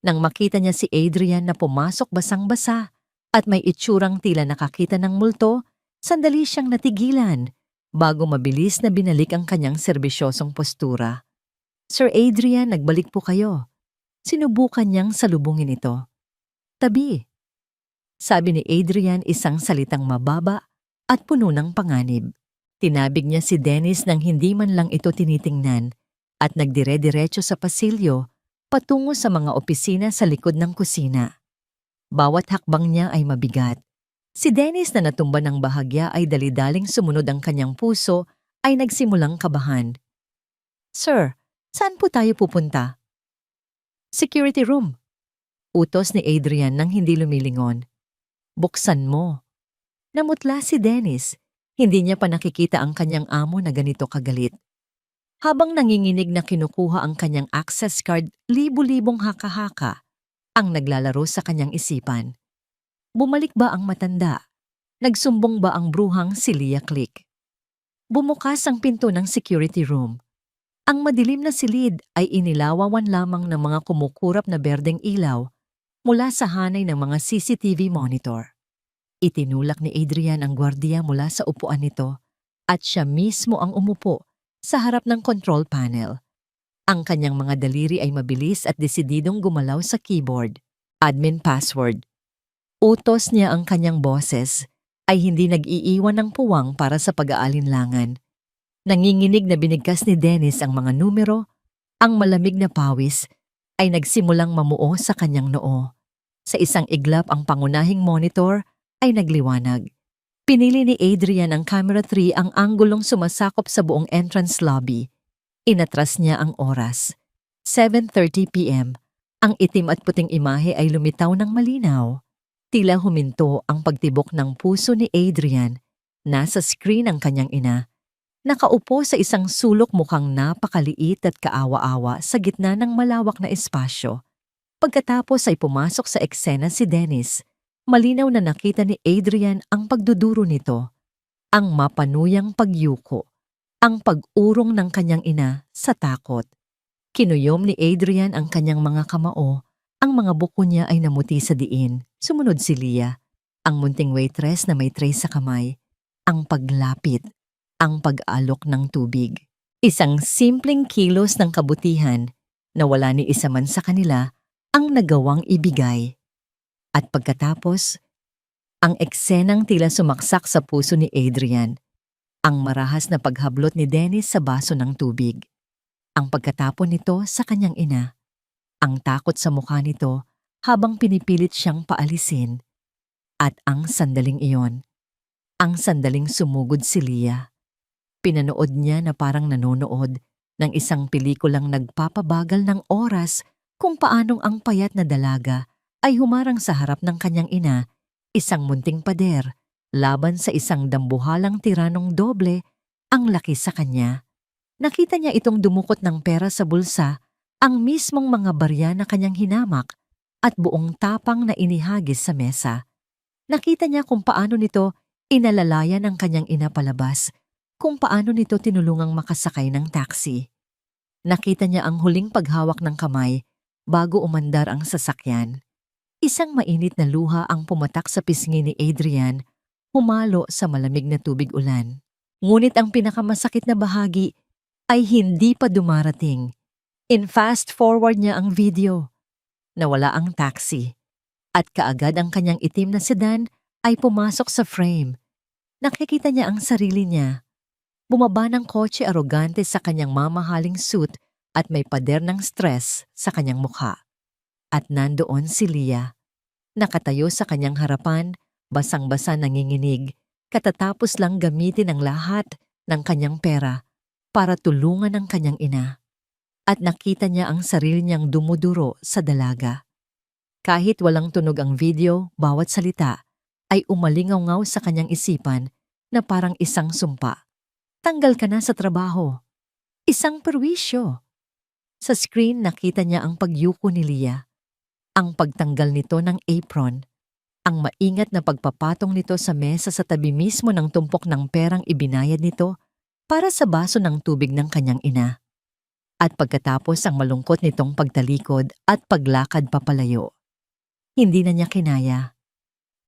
A: Nang makita niya si Adrian na pumasok basang-basa at may itsurang tila nakakita ng multo, sandali siyang natigilan bago mabilis na binalik ang kanyang serbisyosong postura. Sir Adrian, nagbalik po kayo. Sinubukan niyang salubungin ito. Tabi. Sabi ni Adrian isang salitang mababa at puno ng panganib. Tinabig niya si Dennis nang hindi man lang ito tinitingnan at nagdire-diretso sa pasilyo patungo sa mga opisina sa likod ng kusina. Bawat hakbang niya ay mabigat. Si Dennis na natumba ng bahagya ay dalidaling sumunod ang kanyang puso ay nagsimulang kabahan. Sir, saan po tayo pupunta? Security room. Utos ni Adrian nang hindi lumilingon. Buksan mo. Namutla si Dennis. Hindi niya pa nakikita ang kanyang amo na ganito kagalit. Habang nanginginig na kinukuha ang kanyang access card, libu-libong haka-haka ang naglalaro sa kanyang isipan. Bumalik ba ang matanda? Nagsumbong ba ang bruhang si Leah Click? Bumukas ang pinto ng security room. Ang madilim na silid ay inilawawan lamang ng mga kumukurap na berdeng ilaw mula sa hanay ng mga CCTV monitor. Itinulak ni Adrian ang gwardiya mula sa upuan nito at siya mismo ang umupo sa harap ng control panel. Ang kanyang mga daliri ay mabilis at desididong gumalaw sa keyboard. Admin password. Utos niya ang kanyang boses ay hindi nag-iiwan ng puwang para sa pag-aalinlangan. Nanginginig na binigkas ni Dennis ang mga numero, ang malamig na pawis ay nagsimulang mamuo sa kanyang noo. Sa isang iglap ang pangunahing monitor ay nagliwanag. Pinili ni Adrian ang camera 3 ang anggulong sumasakop sa buong entrance lobby. Inatras niya ang oras. 7:30 p.m. Ang itim at puting imahe ay lumitaw ng malinaw. Tila huminto ang pagtibok ng puso ni Adrian. Nasa screen ang kanyang ina. Nakaupo sa isang sulok mukhang napakaliit at kaawa-awa sa gitna ng malawak na espasyo. Pagkatapos ay pumasok sa eksena si Dennis. Malinaw na nakita ni Adrian ang pagduduro nito. Ang mapanuyang pagyuko. Ang pag-urong ng kanyang ina sa takot. Kinuyom ni Adrian ang kanyang mga kamao. Ang mga buko niya ay namuti sa diin. Sumunod si Leah, ang munting waitress na may tray sa kamay. Ang paglapit. Ang pag-alok ng tubig. Isang simpleng kilos ng kabutihan na wala ni isa man sa kanila ang nagawang ibigay. At pagkatapos, ang eksenang tila sumaksak sa puso ni Adrian. Ang marahas na paghablot ni Dennis sa baso ng tubig. Ang pagkatapon nito sa kanyang ina. Ang takot sa mukha nito habang pinipilit siyang paalisin. At ang sandaling iyon. Ang sandaling sumugod si Leah. Pinanood niya na parang nanonood ng isang pelikulang nagpapabagal ng oras kung paanong ang payat na dalaga ay humarang sa harap ng kanyang ina, isang munting pader, laban sa isang dambuhalang tiranong doble ang laki sa kanya. Nakita niya itong dumukot ng pera sa bulsa, ang mismong mga barya na kanyang hinamak at buong tapang na inihagis sa mesa. Nakita niya kung paano nito inalalayan ang kanyang ina palabas, kung paano nito tinulungang makasakay ng taxi. Nakita niya ang huling paghawak ng kamay bago umandar ang sasakyan. Isang mainit na luha ang pumatak sa pisngi ni Adrian, humalo sa malamig na tubig ulan. Ngunit ang pinakamasakit na bahagi ay hindi pa dumarating. In-fast forward niya ang video. Nawala ang taxi. At kaagad ang kanyang itim na sedan ay pumasok sa frame. Nakikita niya ang sarili niya. Bumaba ng kotse arogante sa kanyang mamahaling suit at may pader ng stress sa kanyang mukha. At nandoon si Leah. Nakatayo sa kanyang harapan, basang-basa nanginginig, katatapos lang gamitin ang lahat ng kanyang pera para tulungan ang kanyang ina. At nakita niya ang sarili niyang dumuduro sa dalaga. Kahit walang tunog ang video, bawat salita ay umalingaw-ngaw sa kanyang isipan na parang isang sumpa. Tanggal ka na sa trabaho. Isang perwisyo. Sa screen nakita niya ang pagyuko ni Leah. Ang pagtanggal nito ng apron. Ang maingat na pagpapatong nito sa mesa sa tabi mismo ng tumpok ng perang ibinayad nito para sa baso ng tubig ng kanyang ina. At pagkatapos ang malungkot nitong pagtalikod at paglakad papalayo. Hindi na niya kinaya.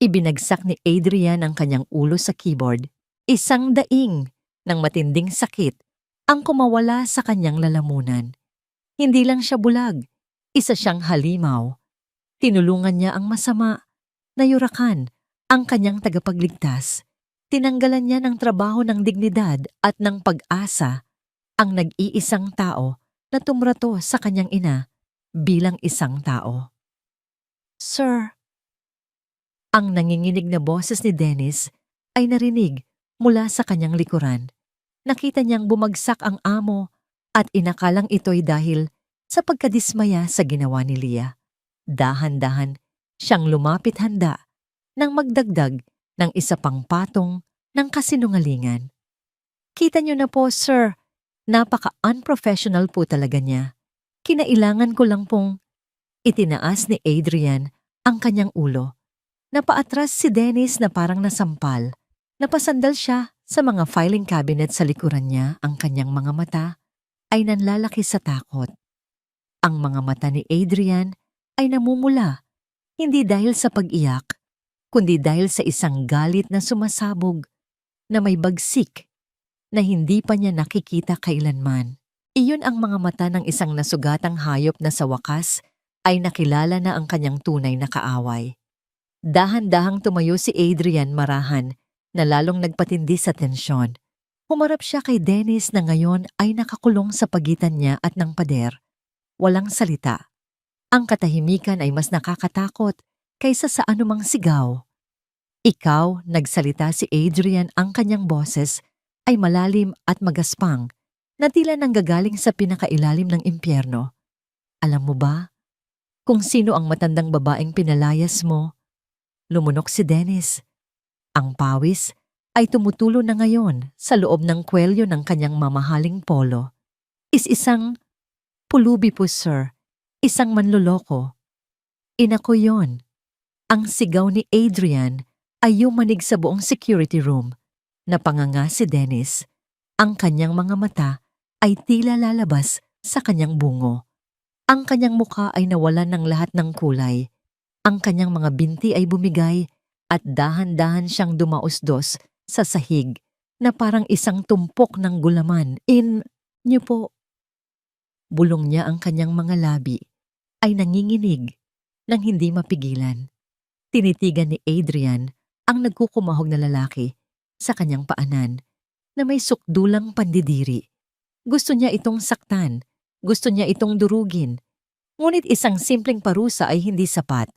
A: Ibinagsak ni Adrian ang kanyang ulo sa keyboard. Isang daing ng matinding sakit ang kumawala sa kanyang lalamunan. Hindi lang siya bulag, isa siyang halimaw. Tinulungan niya ang masama, nayurakan ang kanyang tagapagligtas. Tinanggalan niya ng trabaho ng dignidad at ng pag-asa ang nag-iisang tao na tumrato sa kanyang ina bilang isang tao. Sir, ang nanginginig na boses ni Dennis ay narinig mula sa kanyang likuran. Nakita niyang bumagsak ang amo at inakalang ito'y dahil sa pagkadismaya sa ginawa ni Leah. Dahan-dahan siyang lumapit handa nang magdagdag ng isa pang patong ng kasinungalingan. Kita niyo na po, sir, napaka-unprofessional po talaga niya. Kinailangan ko lang pong itinaas ni Adrian ang kanyang ulo. Napaatras si Dennis na parang nasampal. Napasandal siya sa mga filing cabinet sa likuran niya. Ang kanyang mga mata ay nanlalaki sa takot. Ang mga mata ni Adrian ay namumula, hindi dahil sa pag-iyak, kundi dahil sa isang galit na sumasabog na may bagsik na hindi pa niya nakikita kailanman. Iyon ang mga mata ng isang nasugatang hayop na sa wakas ay nakilala na ang kanyang tunay na kaaway. Dahan-dahang tumayo si Adrian marahan na lalong nagpatindi sa tensyon. Humarap siya kay Dennis na ngayon ay nakakulong sa pagitan niya at ng pader. Walang salita. Ang katahimikan ay mas nakakatakot kaysa sa anumang sigaw. Ikaw, nagsalita si Adrian, ang kanyang boses ay malalim at magaspang na tila nanggagaling sa pinakailalim ng impyerno. Alam mo ba kung sino ang matandang babaeng pinalayas mo? Lumunok si Dennis. Ang pawis ay tumutulo na ngayon sa loob ng kwelyo ng kanyang mamahaling polo. Isang pulubi po, sir. Isang manloloko. Ina ko yon. Ang sigaw ni Adrian ay yumanig sa buong security room. Napanganga si Dennis. Ang kanyang mga mata ay tila lalabas sa kanyang bungo. Ang kanyang mukha ay nawalan ng lahat ng kulay. Ang kanyang mga binti ay bumigay at dahan-dahan siyang dumausdos sa sahig na parang isang tumpok ng gulaman. Niyo po. Bulong niya ang kanyang mga labi ay nanginginig nang hindi mapigilan. Tinitigan ni Adrian ang nagkukumahog na lalaki sa kanyang paanan na may sukdulang pandidiri. Gusto niya itong saktan, gusto niya itong durugin. Ngunit isang simpleng parusa ay hindi sapat.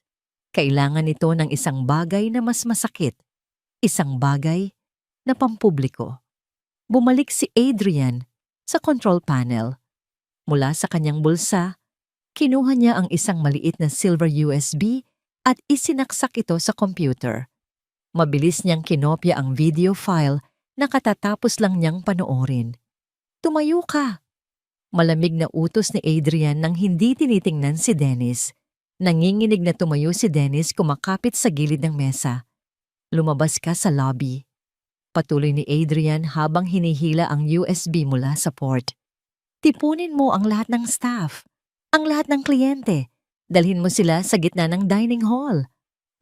A: Kailangan ito ng isang bagay na mas masakit, isang bagay na pampubliko. Bumalik si Adrian sa control panel. Mula sa kanyang bulsa, kinuha niya ang isang maliit na silver USB at isinaksak ito sa computer. Mabilis niyang kinopya ang video file na katatapos lang niyang panoorin. Tumayo ka! Malamig na utos ni Adrian nang hindi tinitingnan si Dennis. Nanginginig na tumayo si Dennis, kumakapit sa gilid ng mesa. Lumabas ka sa lobby. Patuloy ni Adrian habang hinihila ang USB mula sa port. Tipunin mo ang lahat ng staff, ang lahat ng kliyente. Dalhin mo sila sa gitna ng dining hall.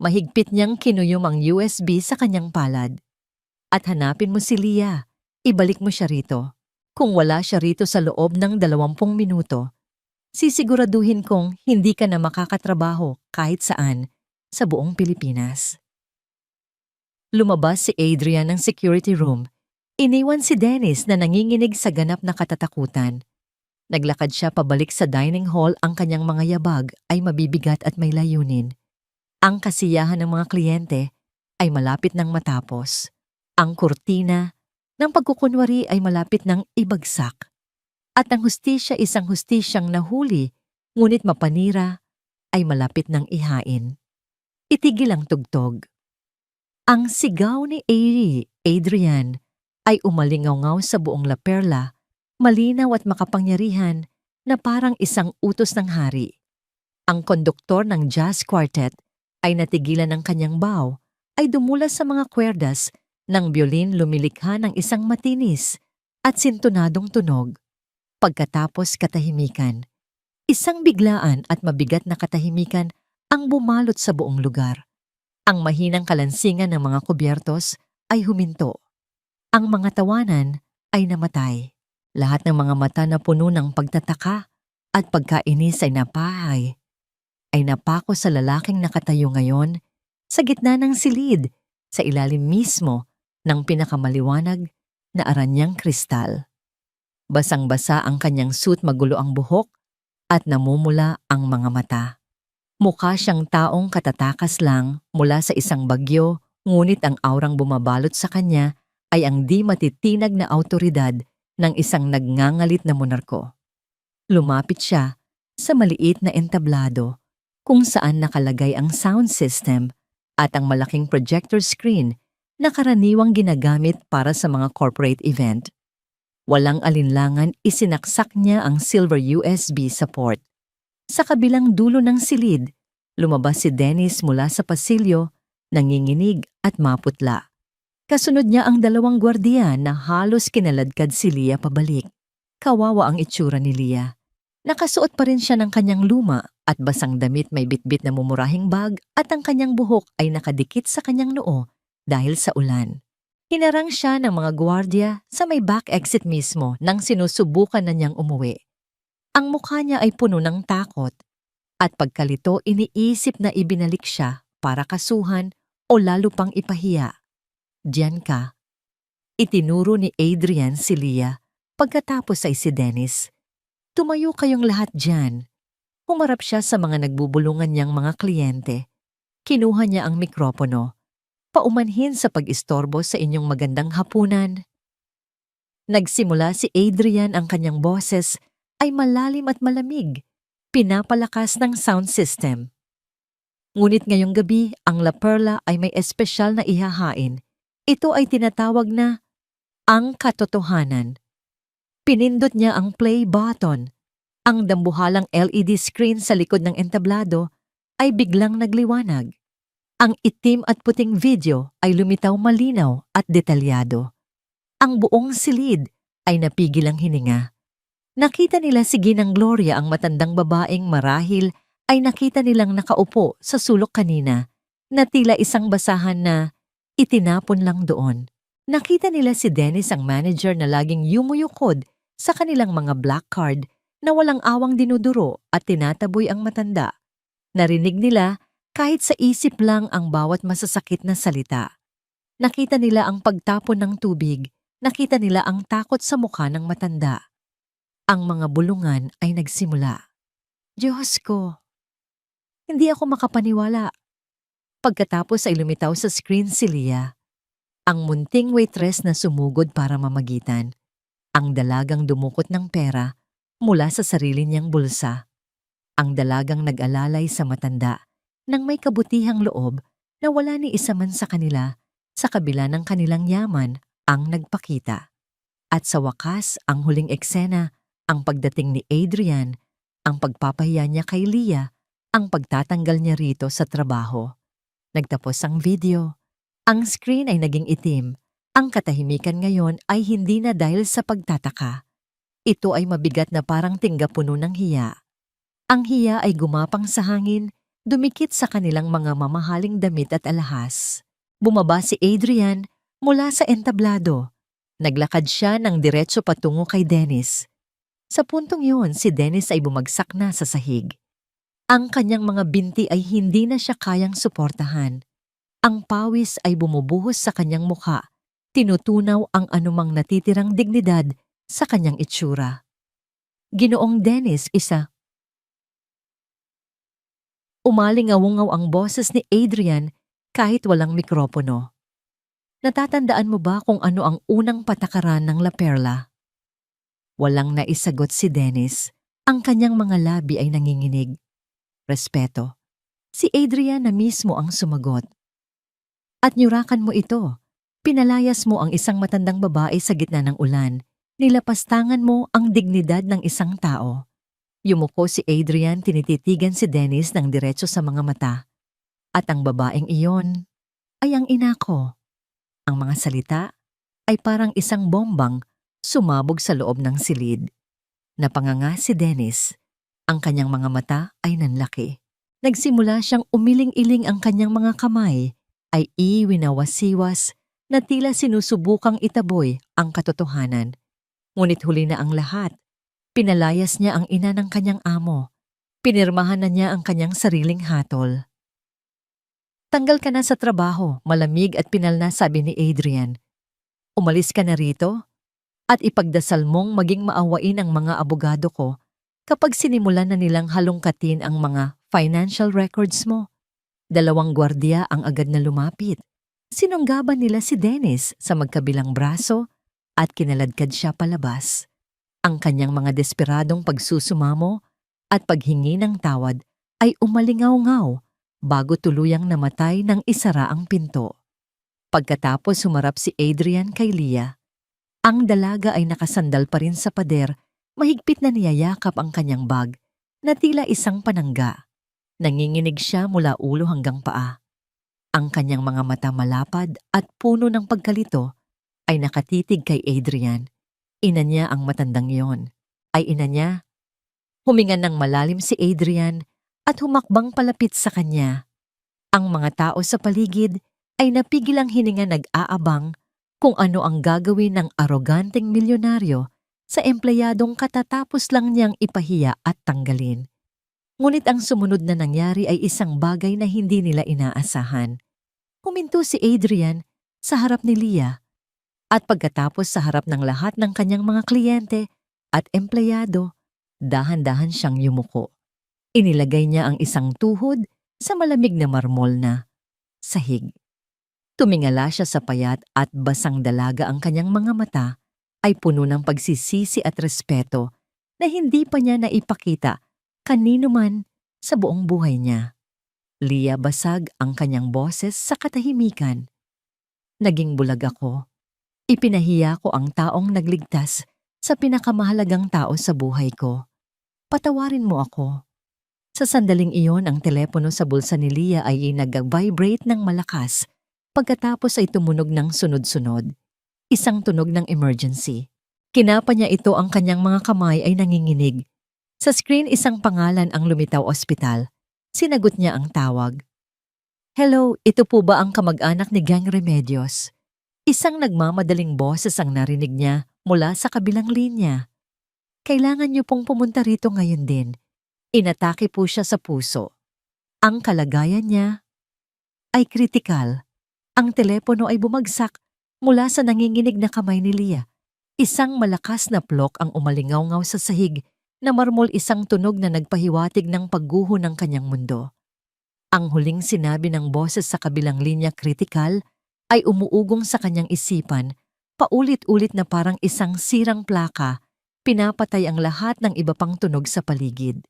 A: Mahigpit niyang kinuyom ang USB sa kanyang palad. At hanapin mo si Leah. Ibalik mo siya rito. Kung wala siya rito sa loob ng 20 minuto, sisiguraduhin kong hindi ka na makakatrabaho kahit saan sa buong Pilipinas. Lumabas si Adrian ng security room. Iniwan si Dennis na nanginginig sa ganap na katatakutan. Naglakad siya pabalik sa dining hall. Ang kanyang mga yabag ay mabibigat at may layunin. Ang kasiyahan ng mga kliyente ay malapit nang matapos. Ang kurtina ng pagkukunwari ay malapit nang ibagsak. At ang hustisya, isang hustisyang nahuli, ngunit mapanira, ay malapit nang ihain. Itigil ang tugtog. Ang sigaw ni Adrian ay umalingaw sa buong La Perla, malinaw at makapangyarihan na parang isang utos ng hari. Ang konduktor ng jazz quartet ay natigilan ng kanyang bow, ay dumulas sa mga kwerdas ng biolin, lumilikha ng isang matinis at sintonadong tunog. Pagkatapos katahimikan, isang biglaan at mabigat na katahimikan ang bumalot sa buong lugar. Ang mahinang kalansingan ng mga kubyertos ay huminto. Ang mga tawanan ay namatay. Lahat ng mga mata na puno ng pagtataka at pagkainis ay napahay. Ay napako sa lalaking nakatayo ngayon sa gitna ng silid, sa ilalim mismo ng pinakamaliwanag na aranyang kristal. Basang-basa ang kanyang suit, magulo ang buhok at namumula ang mga mata. Mukha siyang taong katatakas lang mula sa isang bagyo, ngunit ang aurang bumabalot sa kanya ay ang di matitinag na awtoridad ng isang nagngangalit na monarko. Lumapit siya sa maliit na entablado kung saan nakalagay ang sound system at ang malaking projector screen na karaniwang ginagamit para sa mga corporate event. Walang alinlangan, isinaksak niya ang silver USB sa port. Sa kabilang dulo ng silid, lumabas si Dennis mula sa pasilyo nanginginig at maputla. Kasunod niya ang dalawang gwardiya na halos kinaladkad si Leah pabalik. Kawawa ang itsura ni Leah. Nakasuot pa rin siya ng kanyang luma at basang damit, may bitbit na mumurahing bag at ang kanyang buhok ay nakadikit sa kanyang noo dahil sa ulan. Hinarang siya ng mga gwardiya sa may back exit mismo nang sinusubukan na niyang umuwi. Ang mukha niya ay puno ng takot at pagkalito iniisip na ibinalik siya para kasuhan o lalo pang ipahiya. Diyan ka. Itinuro ni Adrian si Leah pagkatapos ay si Dennis. Tumayo kayong lahat dyan. Humarap siya sa mga nagbubulungan niyang mga kliyente. Kinuha niya ang mikropono. Paumanhin sa pag-istorbo sa inyong magandang hapunan. Nagsimula si Adrian, ang kanyang boses ay malalim at malamig, pinapalakas ng sound system. Ngunit ngayong gabi, ang La Perla ay may espesyal na ihahain. Ito ay tinatawag na ang katotohanan. Pinindot niya ang play button. Ang dambuhalang LED screen sa likod ng entablado ay biglang nagliwanag. Ang itim at puting video ay lumitaw malinaw at detalyado. Ang buong silid ay napigil ang hininga. Nakita nila si Ginang Gloria, ang matandang babaeng marahil ay nakita nilang nakaupo sa sulok kanina na tila isang basahan na itinapon lang doon. Nakita nila si Dennis, ang manager na laging yumuyukod sa kanilang mga black card na walang awang dinuduro at tinataboy ang matanda. Narinig nila kahit sa isip lang ang bawat masasakit na salita. Nakita nila ang pagtapon ng tubig, nakita nila ang takot sa mukha ng matanda. Ang mga bulungan ay nagsimula. Diyos ko! Hindi ako makapaniwala. Pagkatapos ay lumitaw sa screen si Leah, ang munting waitress na sumugod para mamagitan, ang dalagang dumukot ng pera mula sa sarili niyang bulsa, ang dalagang nag-alalay sa matanda nang may kabutihang loob na wala ni isa man sa kanila sa kabila ng kanilang yaman ang nagpakita. At sa wakas, ang huling eksena, ang pagdating ni Adrian, ang pagpapahiya niya kay Leah, ang pagtatanggal niya rito sa trabaho. Nagtapos ang video. Ang screen ay naging itim. Ang katahimikan ngayon ay hindi na dahil sa pagtataka. Ito ay mabigat na parang tingga-puno ng hiya. Ang hiya ay gumapang sa hangin, dumikit sa kanilang mga mamahaling damit at alahas. Bumaba si Adrian mula sa entablado. Naglakad siya ng diretso patungo kay Dennis. Sa puntong yun, si Dennis ay bumagsak na sa sahig. Ang kanyang mga binti ay hindi na siya kayang suportahan. Ang pawis ay bumubuhos sa kanyang mukha, tinutunaw ang anumang natitirang dignidad sa kanyang itsura. Ginoong Dennis, isa. Umalingaw-ngaw ang boses ni Adrian kahit walang mikropono. Natatandaan mo ba kung ano ang unang patakaran ng La Perla? Walang naisagot si Dennis. Ang kanyang mga labi ay nanginginig. Respeto. Si Adrian na mismo ang sumagot. At nyurakan mo ito. Pinalayas mo ang isang matandang babae sa gitna ng ulan. Nilapastangan mo ang dignidad ng isang tao. Yumuko si Adrian, tinititigan si Dennis ng diretso sa mga mata. At ang babaeng iyon ay ang ina ko. Ang mga salita ay parang isang bombang sumabog sa loob ng silid. Napanganga si Dennis. Ang kanyang mga mata ay nanlaki. Nagsimula siyang umiling-iling, ang kanyang mga kamay ay iwinawasiwas na tila sinusubukang itaboy ang katotohanan. Ngunit huli na ang lahat. Pinalayas niya ang ina ng kanyang amo. Pinirmahan na niya ang kanyang sariling hatol. Tanggal ka na sa trabaho, malamig at pinalna, sabi ni Adrian. Umalis ka na rito at ipagdasal mong maging maawain ang mga abogado ko kapag sinimulan na nilang halongkatin ang mga financial records mo. 2 gwardiya ang agad na lumapit. Sinunggaban nila si Dennis sa magkabilang braso at kinaladkad siya palabas. Ang kanyang mga desperadong pagsusumamo at paghingi ng tawad ay umalingaw-ngaw bago tuluyang namatay nang isara ang pinto. Pagkatapos humarap si Adrian kay Leah. Ang dalaga ay nakasandal pa rin sa pader, mahigpit na niyayakap ang kanyang bag na tila isang panangga. Nanginginig siya mula ulo hanggang paa. Ang kanyang mga mata malapad at puno ng pagkalito ay nakatitig kay Adrian. Ina niya ang matandang iyon. Ay ina niya. Huminga ng malalim si Adrian at humakbang palapit sa kanya. Ang mga tao sa paligid ay napigil ang hininga nag-aabang kung ano ang gagawin ng aroganteng milyonaryo sa empleyadong katatapos lang niyang ipahiya at tanggalin. Ngunit ang sumunod na nangyari ay isang bagay na hindi nila inaasahan. Huminto si Adrian sa harap ni Leah at pagkatapos sa harap ng lahat ng kanyang mga kliyente at empleyado, dahan-dahan siyang yumuko. Inilagay niya ang isang tuhod sa malamig na marmol na sahig. Tumingala siya sa payat at basang dalaga ang kanyang mga mata ay puno ng pagsisisi at respeto na hindi pa niya naipakita kanino man sa buong buhay niya. Leah, basag ang kanyang boses sa katahimikan. Naging bulag ako. Ipinahiya ko ang taong nagligtas sa pinakamahalagang tao sa buhay ko. Patawarin mo ako. Sa sandaling iyon, ang telepono sa bulsa ni Leah ay nag-vibrate ng malakas. Pagkatapos ay tumunog ng sunod-sunod. Isang tunog ng emergency. Kinapa niya ito, ang kanyang mga kamay ay nanginginig. Sa screen, isang pangalan ang lumitaw, ospital. Sinagot niya ang tawag. Hello, ito po ba ang kamag-anak ni Gang Remedios? Isang nagmamadaling boses ang narinig niya mula sa kabilang linya. Kailangan niyo pong pumunta rito ngayon din. Inatake po siya sa puso. Ang kalagayan niya ay kritikal. Ang telepono ay bumagsak mula sa nanginginig na kamay ni Leah. Isang malakas na plok ang umalingaw-ngaw sa sahig na marmol, isang tunog na nagpahiwatig ng pagguho ng kanyang mundo. Ang huling sinabi ng boses sa kabilang linya, kritikal, ay umuugong sa kanyang isipan, paulit-ulit na parang isang sirang plaka, pinapatay ang lahat ng iba pang tunog sa paligid.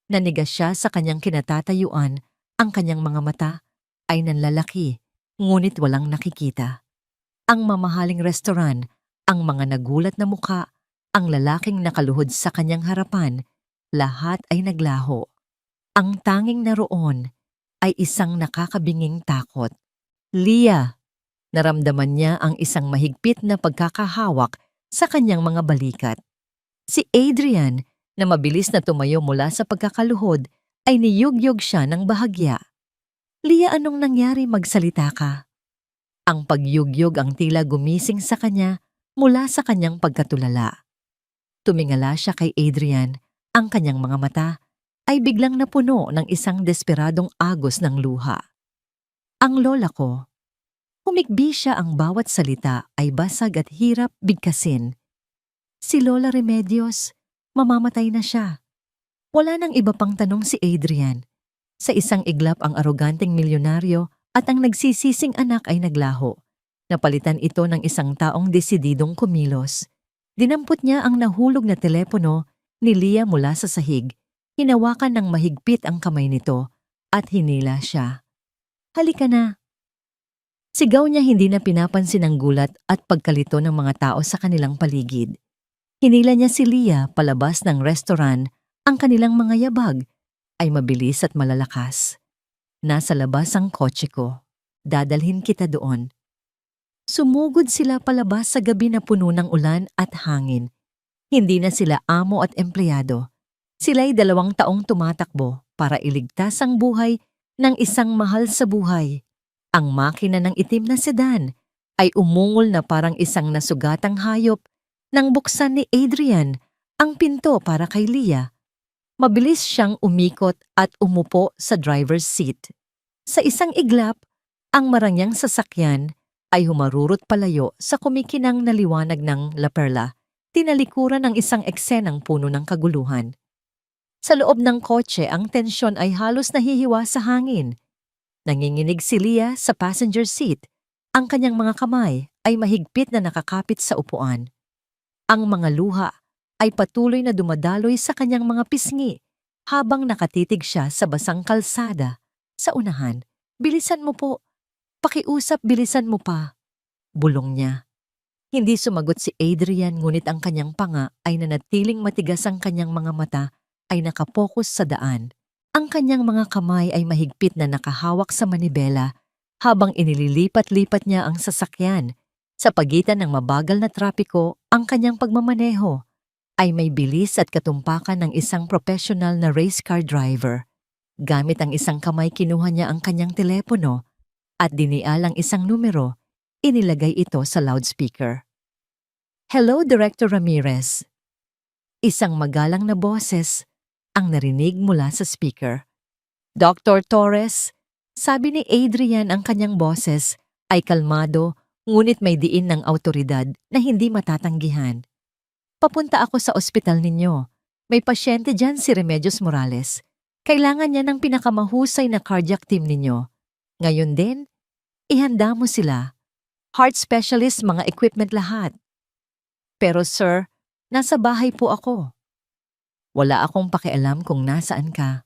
A: Nanigas siya sa kanyang kinatatayuan, ang kanyang mga mata ay nanlalaki, ngunit walang nakikita. Ang mamahaling restoran, ang mga nagulat na muka, ang lalaking nakaluhod sa kanyang harapan, lahat ay naglaho. Ang tanging naroon ay isang nakakabinging takot. Leah! Naramdaman niya ang isang mahigpit na pagkakahawak sa kanyang mga balikat. Si Adrian, na mabilis na tumayo mula sa pagkakaluhod, ay niyugyog siya ng bahagya. Leah, anong nangyari? Magsalita ka. Ang pagyugyog ang tila gumising sa kanya mula sa kanyang pagkatulala. Tumingala siya kay Adrian, ang kanyang mga mata ay biglang napuno ng isang desperadong agos ng luha. Ang lola ko. Humikbi siya, ang bawat salita ay basag at hirap bigkasin. Si Lola Remedios, mamamatay na siya. Wala nang iba pang tanong si Adrian. Sa isang iglap, ang aroganteng milyonaryo at ang nagsisising anak ay naglaho. Napalitan ito ng isang taong desididong kumilos. Dinampot niya ang nahulog na telepono ni Leah mula sa sahig. Hinawakan ng mahigpit ang kamay nito at hinila siya. Halika na. Sigaw niya, hindi na pinapansin ang gulat at pagkalito ng mga tao sa kanilang paligid. Hinila niya si Leah palabas ng restoran. Ang kanilang mga yabag ay mabilis at malalakas. Nasa labas ang kotse ko. Dadalhin kita doon. Sumugod sila palabas sa gabi na puno ng ulan at hangin. Hindi na sila amo at empleyado. Sila'y 2 taong tumatakbo para iligtas ang buhay ng isang mahal sa buhay. Ang makina ng itim na sedan ay umungol na parang isang nasugatang hayop nang buksan ni Adrian ang pinto para kay Leah. Mabilis siyang umikot at umupo sa driver's seat. Sa isang iglap, ang marangyang sasakyan ay humarurot palayo sa kumikinang na liwanag ng La Perla, tinalikuran ng isang eksenang puno ng kaguluhan. Sa loob ng kotse, ang tensyon ay halos nahihiwa sa hangin. Nanginginig si Leah sa passenger seat. Ang kanyang mga kamay ay mahigpit na nakakapit sa upuan. Ang mga luha ay patuloy na dumadaloy sa kanyang mga pisngi habang nakatitig siya sa basang kalsada. Sa unahan, bilisan mo po. Pakiusap, bilisan mo pa. Bulong niya. Hindi sumagot si Adrian, ngunit ang kanyang panga ay nanatiling matigas, ang kanyang mga mata ay nakapokus sa daan. Ang kanyang mga kamay ay mahigpit na nakahawak sa manibela habang inililipat-lipat niya ang sasakyan. Sa pagitan ng mabagal na trapiko, ang kanyang pagmamaneho ay may bilis at katumpakan ng isang professional na race car driver. Gamit ang isang kamay kinuha niya ang kanyang telepono at dinial ang isang numero, inilagay ito sa loudspeaker. "Hello, Director Ramirez." Isang magalang na boses ang narinig mula sa speaker. "Dr. Torres," sabi ni Adrian, ang kanyang boses ay kalmado ngunit may diin ng awtoridad na hindi matatanggihan. "Papunta ako sa ospital ninyo. May pasyente dyan, si Remedios Morales. Kailangan niya ng pinakamahusay na cardiac team ninyo. Ngayon din, ihanda mo sila. Heart specialist, mga equipment lahat." "Pero sir, nasa bahay po ako." "Wala akong pakialam kung nasaan ka,"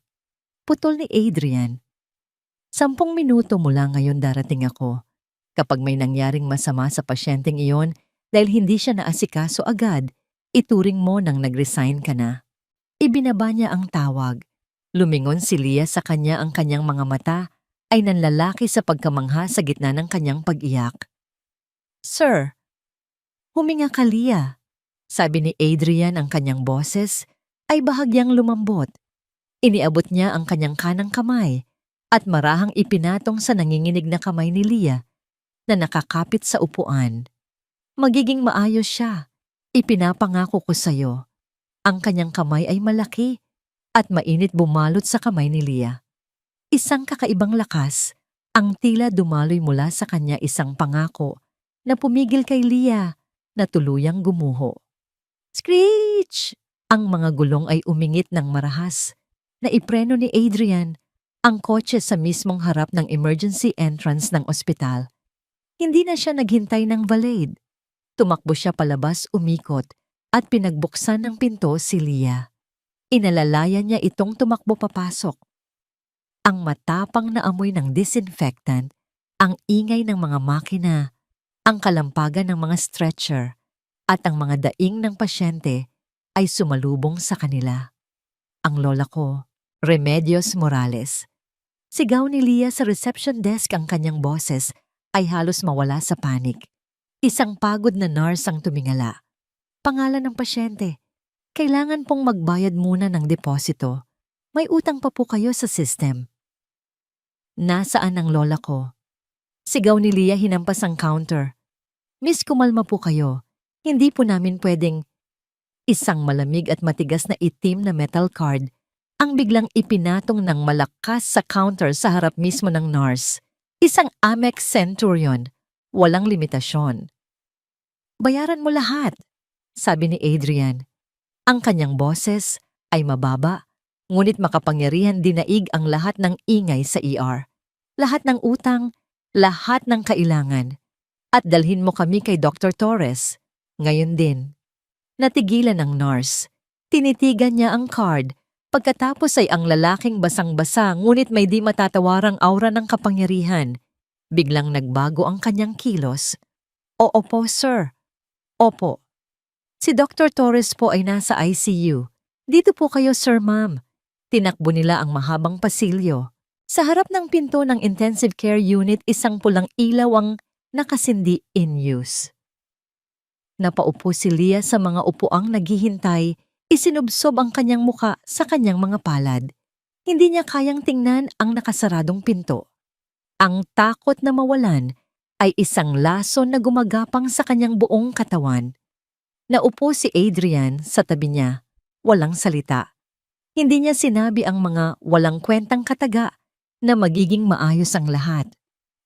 A: putol ni Adrian. 10 minuto mula ngayon darating ako. Kapag may nangyaring masama sa pasyenteng iyon dahil hindi siya naasikaso agad, ituring mo nang nag-resign ka na." Ibinaba niya ang tawag. Lumingon si Leah sa kanya, ang kanyang mga mata ay nanlalaki sa pagkamangha sa gitna ng kanyang pag-iyak. "Sir." "Huminga ka, Leah," sabi ni Adrian, ang kanyang boses ay bahagyang lumambot. Iniabot niya ang kanyang kanang kamay at marahang ipinatong sa nanginginig na kamay ni Leah na nakakapit sa upuan. "Magiging maayos siya. Ipinapangako ko sa'yo." Ang kanyang kamay ay malaki at mainit bumalot sa kamay ni Leah. Isang kakaibang lakas ang tila dumaloy mula sa kanya, isang pangako na pumigil kay Leah na tuluyang gumuho. Screech! Ang mga gulong ay umingit ng marahas. Naipreno ni Adrian ang kotse sa mismong harap ng emergency entrance ng ospital. Hindi na siya naghintay ng valet. Tumakbo siya palabas, umikot, at pinagbuksan ng pinto si Leah. Inalalayan niya itong tumakbo papasok. Ang matapang na amoy ng disinfectant, ang ingay ng mga makina, ang kalampagan ng mga stretcher, at ang mga daing ng pasyente ay sumalubong sa kanila. "Ang lola ko, Remedios Morales." Sigaw ni Leah sa reception desk, ang kanyang boses ay halos mawala sa panik. Isang pagod na nurse ang tumingala. "Pangalan ng pasyente. Kailangan pong magbayad muna ng deposito. May utang pa po kayo sa system." "Nasaan ang lola ko?" Sigaw ni Leah, hinampas ang counter. "Miss, kumalma po kayo. Hindi po namin pwedeng..." Isang malamig at matigas na itim na metal card ang biglang ipinatong ng malakas sa counter sa harap mismo ng nurse. Isang Amex Centurion, walang limitasyon. "Bayaran mo lahat," sabi ni Adrian. Ang kanyang boses ay mababa, ngunit makapangyarihan, dinaig ang lahat ng ingay sa ER. "Lahat ng utang, lahat ng kailangan. At dalhin mo kami kay Dr. Torres. Ngayon din." Natigilan ang nurse. Tinitigan niya ang card. Pagkatapos ay ang lalaking basang-basa ngunit may di matatawarang aura ng kapangyarihan. Biglang nagbago ang kanyang kilos. "Oo po, sir." "Opo. Si Dr. Torres po ay nasa ICU. Dito po kayo, sir, ma'am." Tinakbo nila ang mahabang pasilyo. Sa harap ng pinto ng intensive care unit, isang pulang ilaw ang nakasindi, "In use." Napaupo si Leah sa mga upuang naghihintay, isinubsob ang kanyang muka sa kanyang mga palad. Hindi niya kayang tingnan ang nakasaradong pinto. Ang takot na mawalan ay isang lason na gumagapang sa kanyang buong katawan. Naupo si Adrian sa tabi niya, walang salita. Hindi niya sinabi ang mga walang kwentang kataga na magiging maayos ang lahat.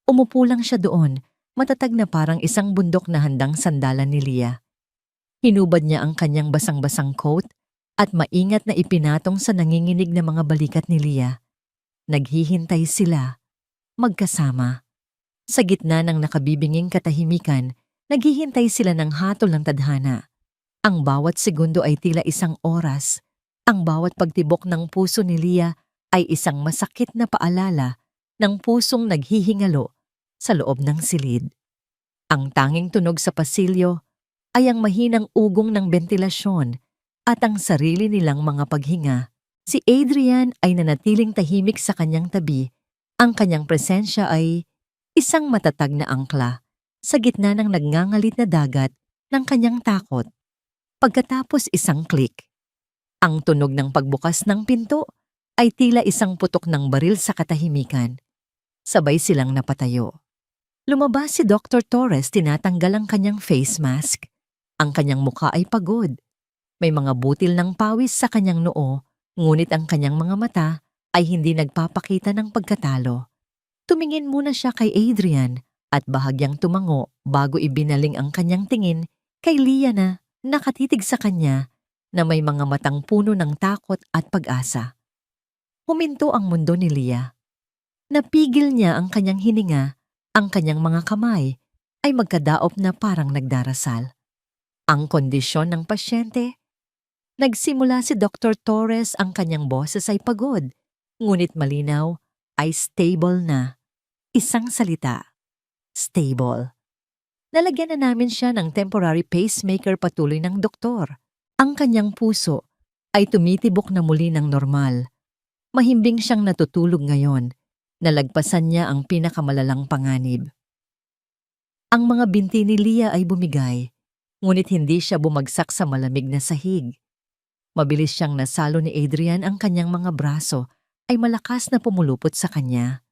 A: Umupo lang siya doon, matatag na parang isang bundok na handang sandalan ni Leah. Hinubad niya ang kanyang basang-basang coat at maingat na ipinatong sa nanginginig na mga balikat ni Leah. Naghihintay sila, magkasama. Sa gitna ng nakabibinging katahimikan, naghihintay sila ng hatol ng tadhana. Ang bawat segundo ay tila isang oras. Ang bawat pagtibok ng puso ni Leah ay isang masakit na paalala ng pusong naghihingalo sa loob ng silid. Ang tanging tunog sa pasilyo ay ang mahinang ugong ng bentilasyon at ang sarili nilang mga paghinga. Si Adrian ay nanatiling tahimik sa kanyang tabi. Ang kanyang presensya ay Isang matatag na angkla sa gitna ng nagngangalit na dagat ng kanyang takot. Pagkatapos isang click, ang tunog ng pagbukas ng pinto ay tila isang putok ng baril sa katahimikan. Sabay silang napatayo. Lumabas si Dr. Torres, tinatanggal ang kanyang face mask. Ang kanyang mukha ay pagod. May mga butil ng pawis sa kanyang noo, ngunit ang kanyang mga mata ay hindi nagpapakita ng pagkatalo. Tumingin muna siya kay Adrian at bahagyang tumango bago ibinaling ang kanyang tingin kay Leah na nakatitig sa kanya na may mga matang puno ng takot at pag-asa. Huminto ang mundo ni Leah. Napigil niya ang kanyang hininga, ang kanyang mga kamay ay magkadaop na parang nagdarasal. Ang kondisyon ng pasyente. Nagsimula si Dr. Torres, ang kanyang boses ay pagod, ngunit malinaw ay stable na. Isang salita, stable. Nalagyan na namin siya ng temporary pacemaker, patuloy ng doktor. Ang kanyang puso ay tumitibok na muli ng normal. Mahimbing siyang natutulog ngayon. Nalagpasan niya ang pinakamalalang panganib. Ang mga binti ni Leah ay bumigay, ngunit hindi siya bumagsak sa malamig na sahig. Mabilis siyang nasalo ni Adrian, ang kanyang mga braso ay malakas na pumulupot sa kanya.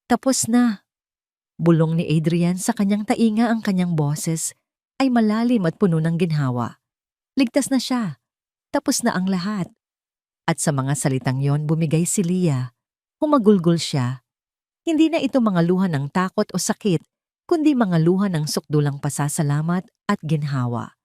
A: Tapos na. Bulong ni Adrian sa kanyang tainga, ang kanyang boses ay malalim at puno ng ginhawa. Ligtas na siya. Tapos na ang lahat. At sa mga salitang yon bumigay si Leah. Humagulgol siya. Hindi na ito mga luha ng takot o sakit, kundi mga luha ng sukdulang pasasalamat at ginhawa.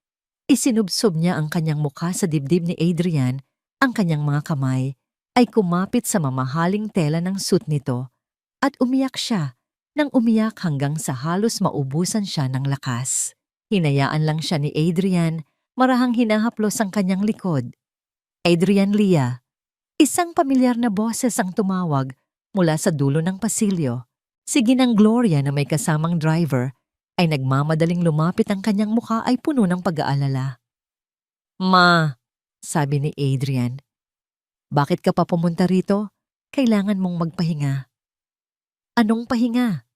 A: Isinubsob niya ang kanyang mukha sa dibdib ni Adrian, ang kanyang mga kamay ay kumapit sa mamahaling tela ng suit nito at umiyak siya nang umiyak hanggang sa halos maubusan siya ng lakas. Hinayaan lang siya ni Adrian, marahang hinahaplos ang kanyang likod. Adrian, Leah. Isang pamilyar na boses ang tumawag mula sa dulo ng pasilyo. Si Ginang Gloria na may kasamang driver ay nagmamadaling lumapit, ang kanyang mukha ay puno ng pag-aalala. "Ma," sabi ni Adrian. "Bakit ka pa pumunta rito? Kailangan mong magpahinga." "Anong pahinga?"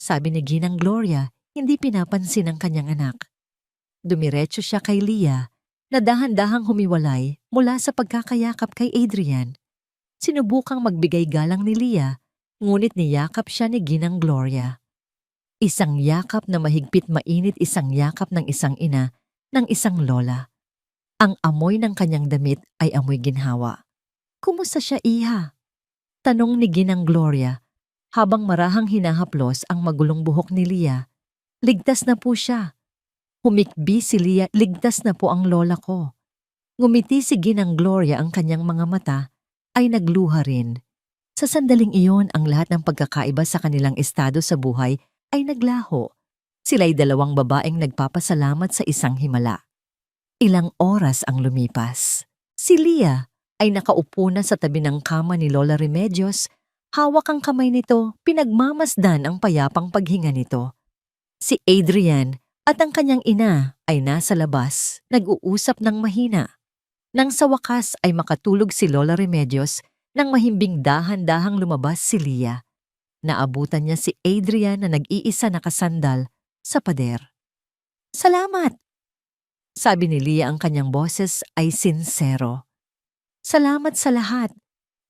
A: sabi ni Ginang Gloria, hindi pinapansin ang kanyang anak. Dumiretso siya kay Leah na dahan-dahang humiwalay mula sa pagkakayakap kay Adrian. Sinubukang magbigay galang ni Leah, ngunit niyakap siya ni Ginang Gloria. Isang yakap na mahigpit, mainit, isang yakap ng isang ina, ng isang lola. Ang amoy ng kanyang damit ay amoy ginhawa. "Kumusta siya, iha?" tanong ni Ginang Gloria, habang marahang hinahaplos ang magulong buhok ni Leah. "Ligtas na po siya." Humikbi si Leah, "Ligtas na po ang lola ko." Ngumiti si Ginang Gloria, ang kanyang mga mata ay nagluha rin. Sa sandaling iyon, ang lahat ng pagkakaiba sa kanilang estado sa buhay ay naglaho. Sila'y dalawang babaeng nagpapasalamat sa isang himala. Ilang oras ang lumipas. Si Leah ay nakaupo na sa tabi ng kama ni Lola Remedios. Hawak ang kamay nito, pinagmamasdan ang payapang paghinga nito. Si Adrian at ang kanyang ina ay nasa labas, nag-uusap ng mahina. Nang sa wakas ay makatulog si Lola Remedios, nang mahimbing dahan-dahang lumabas si Leah. Naabutan niya si Adrian na nag-iisa nakasandal sa pader. "Salamat!" sabi ni Leah, ang kanyang boses ay sinsero. "Salamat sa lahat.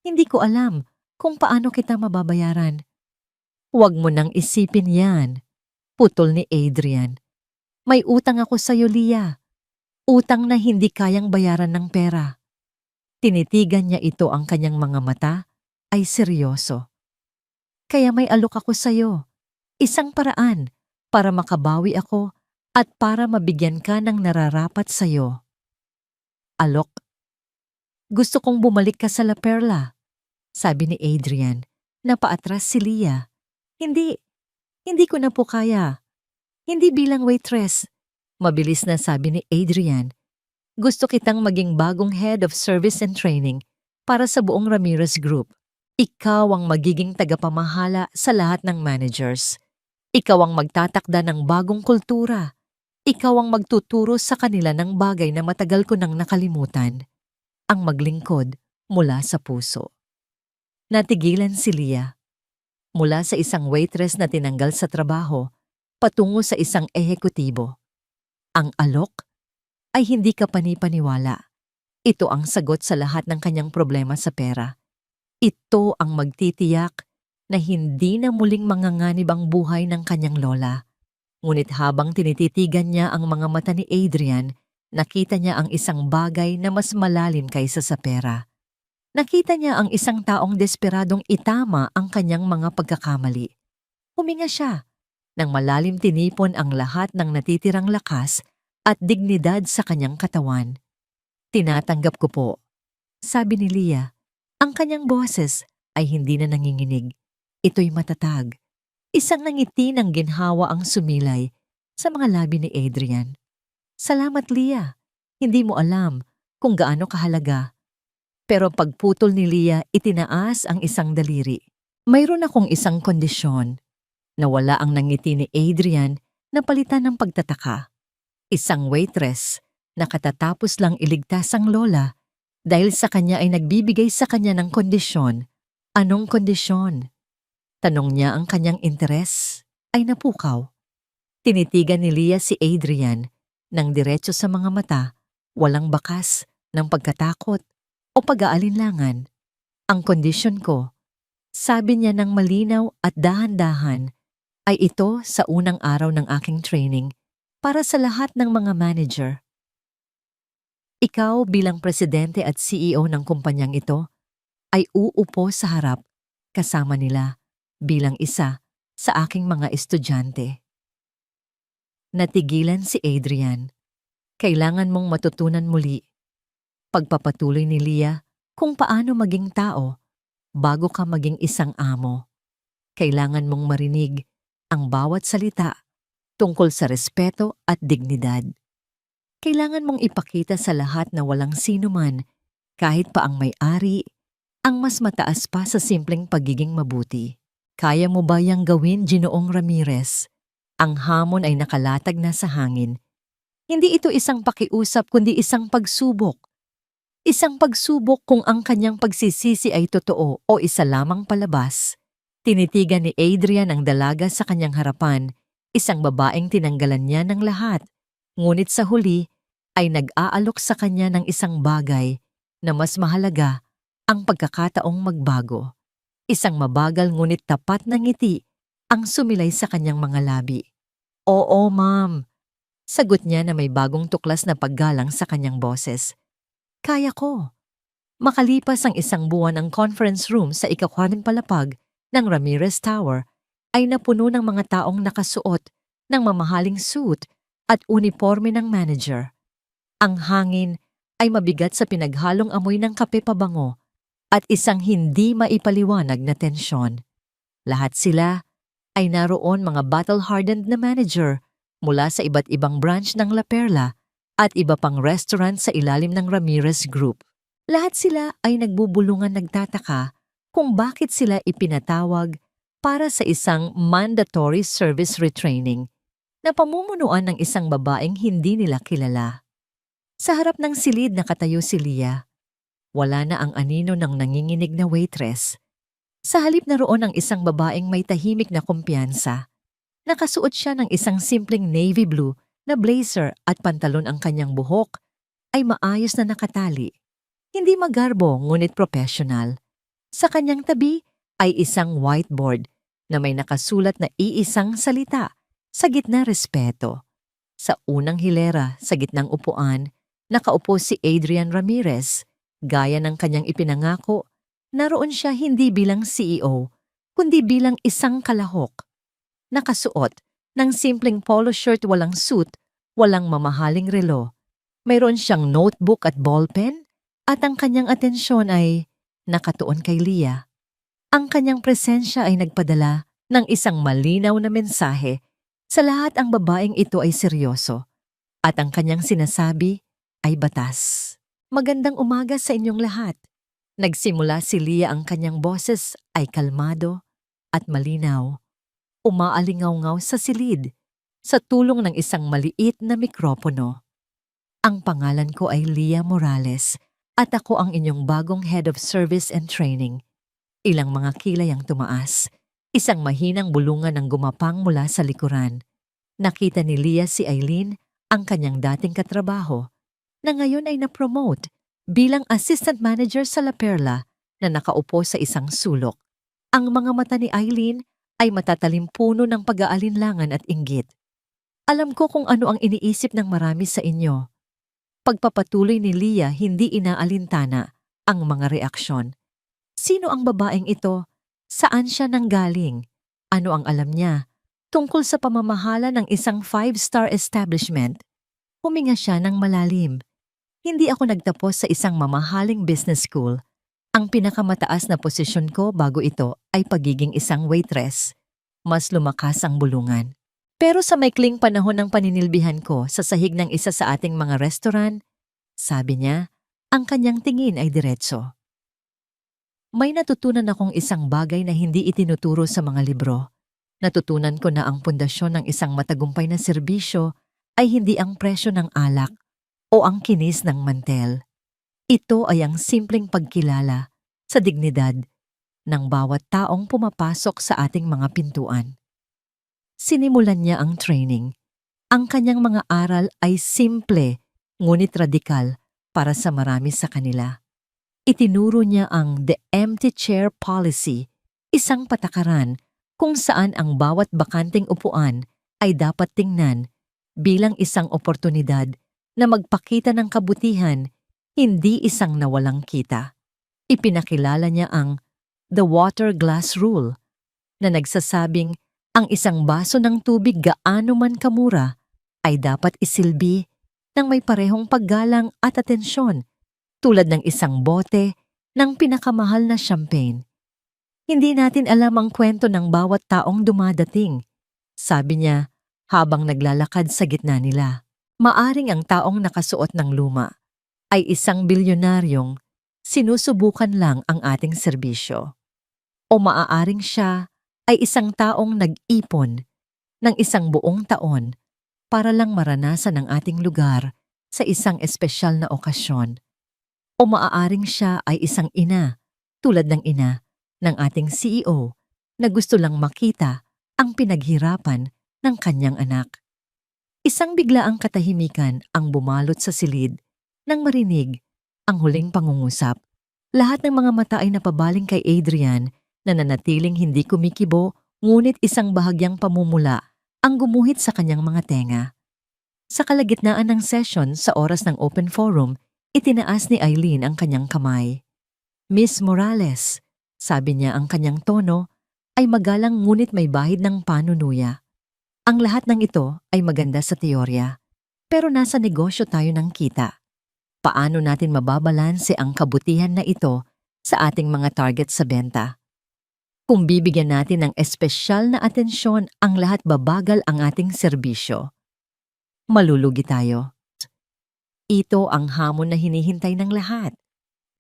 A: Hindi ko alam kung paano kita mababayaran." "Huwag mo nang isipin yan," putol ni Adrian. "May utang ako sa'yo, Leah. Utang na hindi kayang bayaran ng pera." Tinitigan niya ito, ang kanyang mga mata ay seryoso. "Kaya may alok ako sa'yo. Isang paraan para makabawi ako at para mabigyan ka ng nararapat sa'yo." "Alok?" "Gusto kong bumalik ka sa La Perla," sabi ni Adrian. Napaatras si Leah. Hindi ko na po kaya. Hindi bilang waitress." Mabilis na sabi ni Adrian. "Gusto kitang maging bagong head of service and training para sa buong Ramirez Group. Ikaw ang magiging tagapamahala sa lahat ng managers. Ikaw ang magtatakda ng bagong kultura. Ikaw ang magtuturo sa kanila ng bagay na matagal ko nang nakalimutan. Ang maglingkod mula sa puso." Natigilan si Leah. Mula sa isang waitress na tinanggal sa trabaho, patungo sa isang ehekutibo. Ang alok ay hindi ka panipaniwala. Ito ang sagot sa lahat ng kanyang problema sa pera. Ito ang magtitiyak na hindi na muling manganganib ang buhay ng kanyang lola. Ngunit habang tinititigan niya ang mga mata ni Adrian, nakita niya ang isang bagay na mas malalim kaysa sa pera. Nakita niya ang isang taong desperadong itama ang kanyang mga pagkakamali. Huminga siya. Nang malalim tinipon ang lahat ng natitirang lakas at dignidad sa kanyang katawan. Tinatanggap ko po, sabi ni Leah. Ang kanyang boses ay hindi na nanginginig. Ito'y matatag. Isang ngiti ng ginhawa ang sumilay sa mga labi ni Adrian. Salamat, Leah. Hindi mo alam kung gaano kahalaga. Pero pagputol ni Leah, itinaas ang isang daliri. Mayroon akong isang kondisyon. Nawala ang nangiti ni Adrian na palitan ng pagtataka. Isang waitress na katatapos lang iligtas ang lola dahil sa kanya ay nagbibigay sa kanya ng kondisyon. Anong kondisyon? Tanong niya ang kanyang interes ay napukaw. Tinitigan ni Leah si Adrian nang diretso sa mga mata, walang bakas ng pagkatakot o pag-aalinlangan. Ang kondisyon ko, sabi niya ng malinaw at dahan-dahan, ay ito sa unang araw ng aking training para sa lahat ng mga manager. Ikaw bilang presidente at CEO ng kumpanyang ito ay uupo sa harap kasama nila bilang isa sa aking mga estudyante. Natigilan si Adrian. Kailangan mong matutunan muli. Pagpapatuloy ni Leah kung paano maging tao bago ka maging isang amo. Kailangan mong marinig ang bawat salita tungkol sa respeto at dignidad. Kailangan mong ipakita sa lahat na walang sino man, kahit pa ang may-ari, ang mas mataas pa sa simpleng pagiging mabuti. Kaya mo ba yang gawin, Ginoong Ramirez? Ang hamon ay nakalatag na sa hangin. Hindi ito isang pakiusap kundi isang pagsubok. Isang pagsubok kung ang kanyang pagsisisi ay totoo o isa lamang palabas. Tinitigan ni Adrian ang dalaga sa kanyang harapan, isang babaeng tinanggalan niya ng lahat. Ngunit sa huli ay nag-aalok sa kanya ng isang bagay na mas mahalaga, ang pagkakataong magbago. Isang mabagal ngunit tapat na ngiti ang sumilay sa kanyang mga labi. Oo, ma'am. Sagot niya na may bagong tuklas na paggalang sa kanyang boses. Kaya ko. Makalipas ang isang buwan ang conference room sa ikakwaring palapag ng Ramirez Tower ay napuno ng mga taong nakasuot ng mamahaling suit at uniforme ng manager. Ang hangin ay mabigat sa pinaghalong amoy ng kape pabango at isang hindi maipaliwanag na tensyon. Lahat sila ay naroon mga battle-hardened na manager mula sa iba't ibang branch ng La Perla at iba pang restaurant sa ilalim ng Ramirez Group. Lahat sila ay nagbubulungan nagtataka kung bakit sila ipinatawag para sa isang mandatory service retraining na pamumunuan ng isang babaeng hindi nila kilala. Sa harap ng silid nakatayo si Leah. Wala na ang anino ng nanginginig na waitress. Sa halip naroon ang isang babaeng may tahimik na kumpiyansa. Nakasuot siya ng isang simpleng navy blue na blazer at pantalon. Ang kanyang buhok ay maayos na nakatali. Hindi magarbo ngunit professional. Sa kanyang tabi ay isang whiteboard na may nakasulat na iisang salita, sa gitna respeto. Sa unang hilera sa gitnang upuan, nakaupo si Adrian Ramirez. Gaya ng kanyang ipinangako, naroon siya hindi bilang CEO, kundi bilang isang kalahok. Nakasuot ng simpleng polo shirt, walang suit, walang mamahaling relo. Mayroon siyang notebook at ballpen at ang kanyang atensyon ay nakatuon kay Leah. Ang kanyang presensya ay nagpadala ng isang malinaw na mensahe sa lahat. Ang babaeng ito ay seryoso at ang kanyang sinasabi ay batas. Magandang umaga sa inyong lahat. Nagsimula si Leah, ang kanyang boses ay kalmado at malinaw. Umaalingaw-ngaw sa silid sa tulong ng isang maliit na mikropono. Ang pangalan ko ay Leah Morales at ako ang inyong bagong Head of Service and Training. Ilang mga kilay ang tumaas. Isang mahinang bulungan ang gumapang mula sa likuran. Nakita ni Leah si Eileen, ang kanyang dating katrabaho, na ngayon ay na-promote bilang assistant manager sa La Perla na nakaupo sa isang sulok. Ang mga mata ni Eileen ay matatalimpuno ng pag-aalinlangan at inggit. Alam ko kung ano ang iniisip ng marami sa inyo. Pagpapatuloy ni Leah, hindi inaalintana ang mga reaksyon. Sino ang babaeng ito? Saan siya nanggaling? Ano ang alam niya tungkol sa pamamahala ng isang 5-star establishment? Huminga siya ng malalim. Hindi ako nagtapos sa isang mamahaling business school. Ang pinakamataas na posisyon ko bago ito ay pagiging isang waitress. Mas lumakas ang bulungan. Pero sa maikling panahon ng paninilbihan ko sa sahig ng isa sa ating mga restaurant, sabi niya, ang kanyang tingin ay diretso. May natutunan akong isang bagay na hindi itinuturo sa mga libro. Natutunan ko na ang pundasyon ng isang matagumpay na serbisyo ay hindi ang presyo ng alak o ang kinis ng mantel. Ito ay ang simpleng pagkilala sa dignidad ng bawat taong pumapasok sa ating mga pintuan. Sinimulan niya ang training. Ang kanyang mga aral ay simple ngunit radikal para sa marami sa kanila. Itinuro niya ang The Empty Chair Policy, isang patakaran kung saan ang bawat bakanting upuan ay dapat tingnan bilang isang oportunidad na magpakita ng kabutihan, hindi isang nawalang kita. Ipinakilala niya ang The Water Glass Rule na nagsasabing ang isang baso ng tubig gaano man kamura ay dapat isilbi ng may parehong paggalang at atensyon tulad ng isang bote ng pinakamahal na champagne. Hindi natin alam ang kwento ng bawat taong dumadating, sabi niya habang naglalakad sa gitna nila. Maaring ang taong nakasuot ng luma ay isang bilyonaryong sinusubukan lang ang ating serbisyo. O maaaring siya ay isang taong nag-ipon ng isang buong taon para lang maranasan ang ating lugar sa isang espesyal na okasyon. O maaaring siya ay isang ina, tulad ng ina ng ating CEO na gusto lang makita ang pinaghirapan ng kanyang anak. Isang biglaang katahimikan ang bumalot sa silid nang marinig ang huling pangungusap. Lahat ng mga mata ay napabaling kay Adrian na nanatiling hindi kumikibo, ngunit isang bahagyang pamumula ang gumuhit sa kanyang mga tenga. Sa kalagitnaan ng session sa oras ng open forum, itinaas ni Eileen ang kanyang kamay. Miss Morales, sabi niya, ang kanyang tono ay magalang ngunit may bahid ng panunuya. Ang lahat ng ito ay maganda sa teorya, pero nasa negosyo tayo ng kita. Paano natin mababalanse ang kabutihan na ito sa ating mga target sa benta? Kung bibigyan natin ng espesyal na atensyon, ang lahat babagal ang ating serbisyo. Malulugi tayo. Ito ang hamon na hinihintay ng lahat.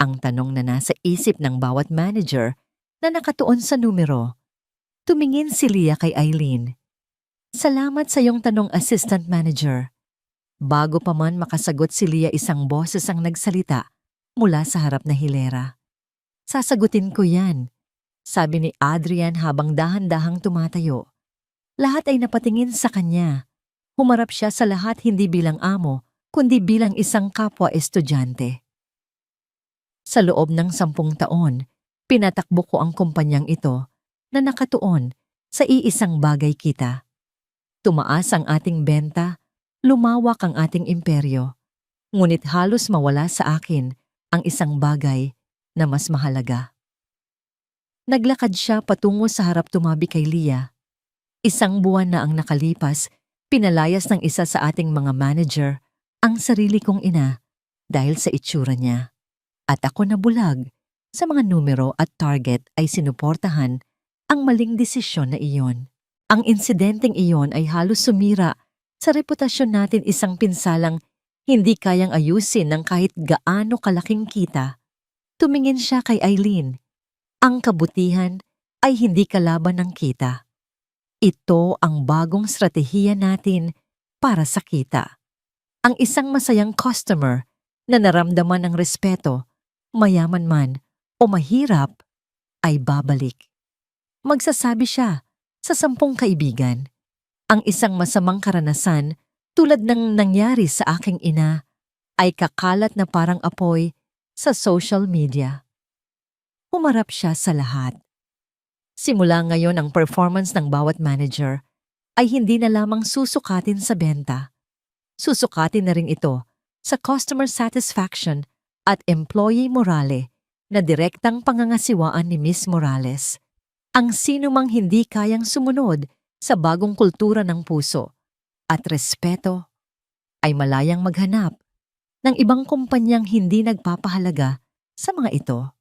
A: Ang tanong na nasa isip ng bawat manager na nakatuon sa numero. Tumingin si Leah kay Eileen. Salamat sa iyong tanong, assistant manager. Bago pa man makasagot si Leah, isang boses ang nagsalita mula sa harap na hilera. Sasagutin ko yan, sabi ni Adrian habang dahan-dahang tumatayo. Lahat ay napatingin sa kanya. Humarap siya sa lahat hindi bilang amo, kundi bilang isang kapwa estudyante. Sa loob ng 10 taon, pinatakbo ko ang kumpanyang ito na nakatuon sa iisang bagay kita. Tumaas ang ating benta, lumawak ang ating imperyo, ngunit halos mawala sa akin ang isang bagay na mas mahalaga. Naglakad siya patungo sa harap, tumabi kay Leah. 1 buwan na ang nakalipas, pinalayas ng isa sa ating mga manager ang sarili kong ina dahil sa itsura niya. At ako nabulag sa mga numero at target ay sinuportahan ang maling desisyon na iyon. Ang insidenteng iyon ay halos sumira sa reputasyon natin, isang pinsalang hindi kayang ayusin ng kahit gaano kalaking kita. Tumingin siya kay Eileen. Ang kabutihan ay hindi kalaban ng kita. Ito ang bagong strategiya natin para sa kita. Ang isang masayang customer na naramdaman ng respeto, mayaman man o mahirap, ay babalik. Magsasabi siya sa 10 kaibigan. Ang isang masamang karanasan tulad ng nangyari sa aking ina ay kakalat na parang apoy sa social media. Humarap siya sa lahat. Simula ngayon ang performance ng bawat manager ay hindi na lamang susukatin sa benta. Susukatin na rin ito sa customer satisfaction at employee morale na direktang pangangasiwaan ni Miss Morales. Ang sino mang hindi kayang sumunod sa bagong kultura ng puso at respeto ay malayang maghanap ng ibang kumpanyang hindi nagpapahalaga sa mga ito.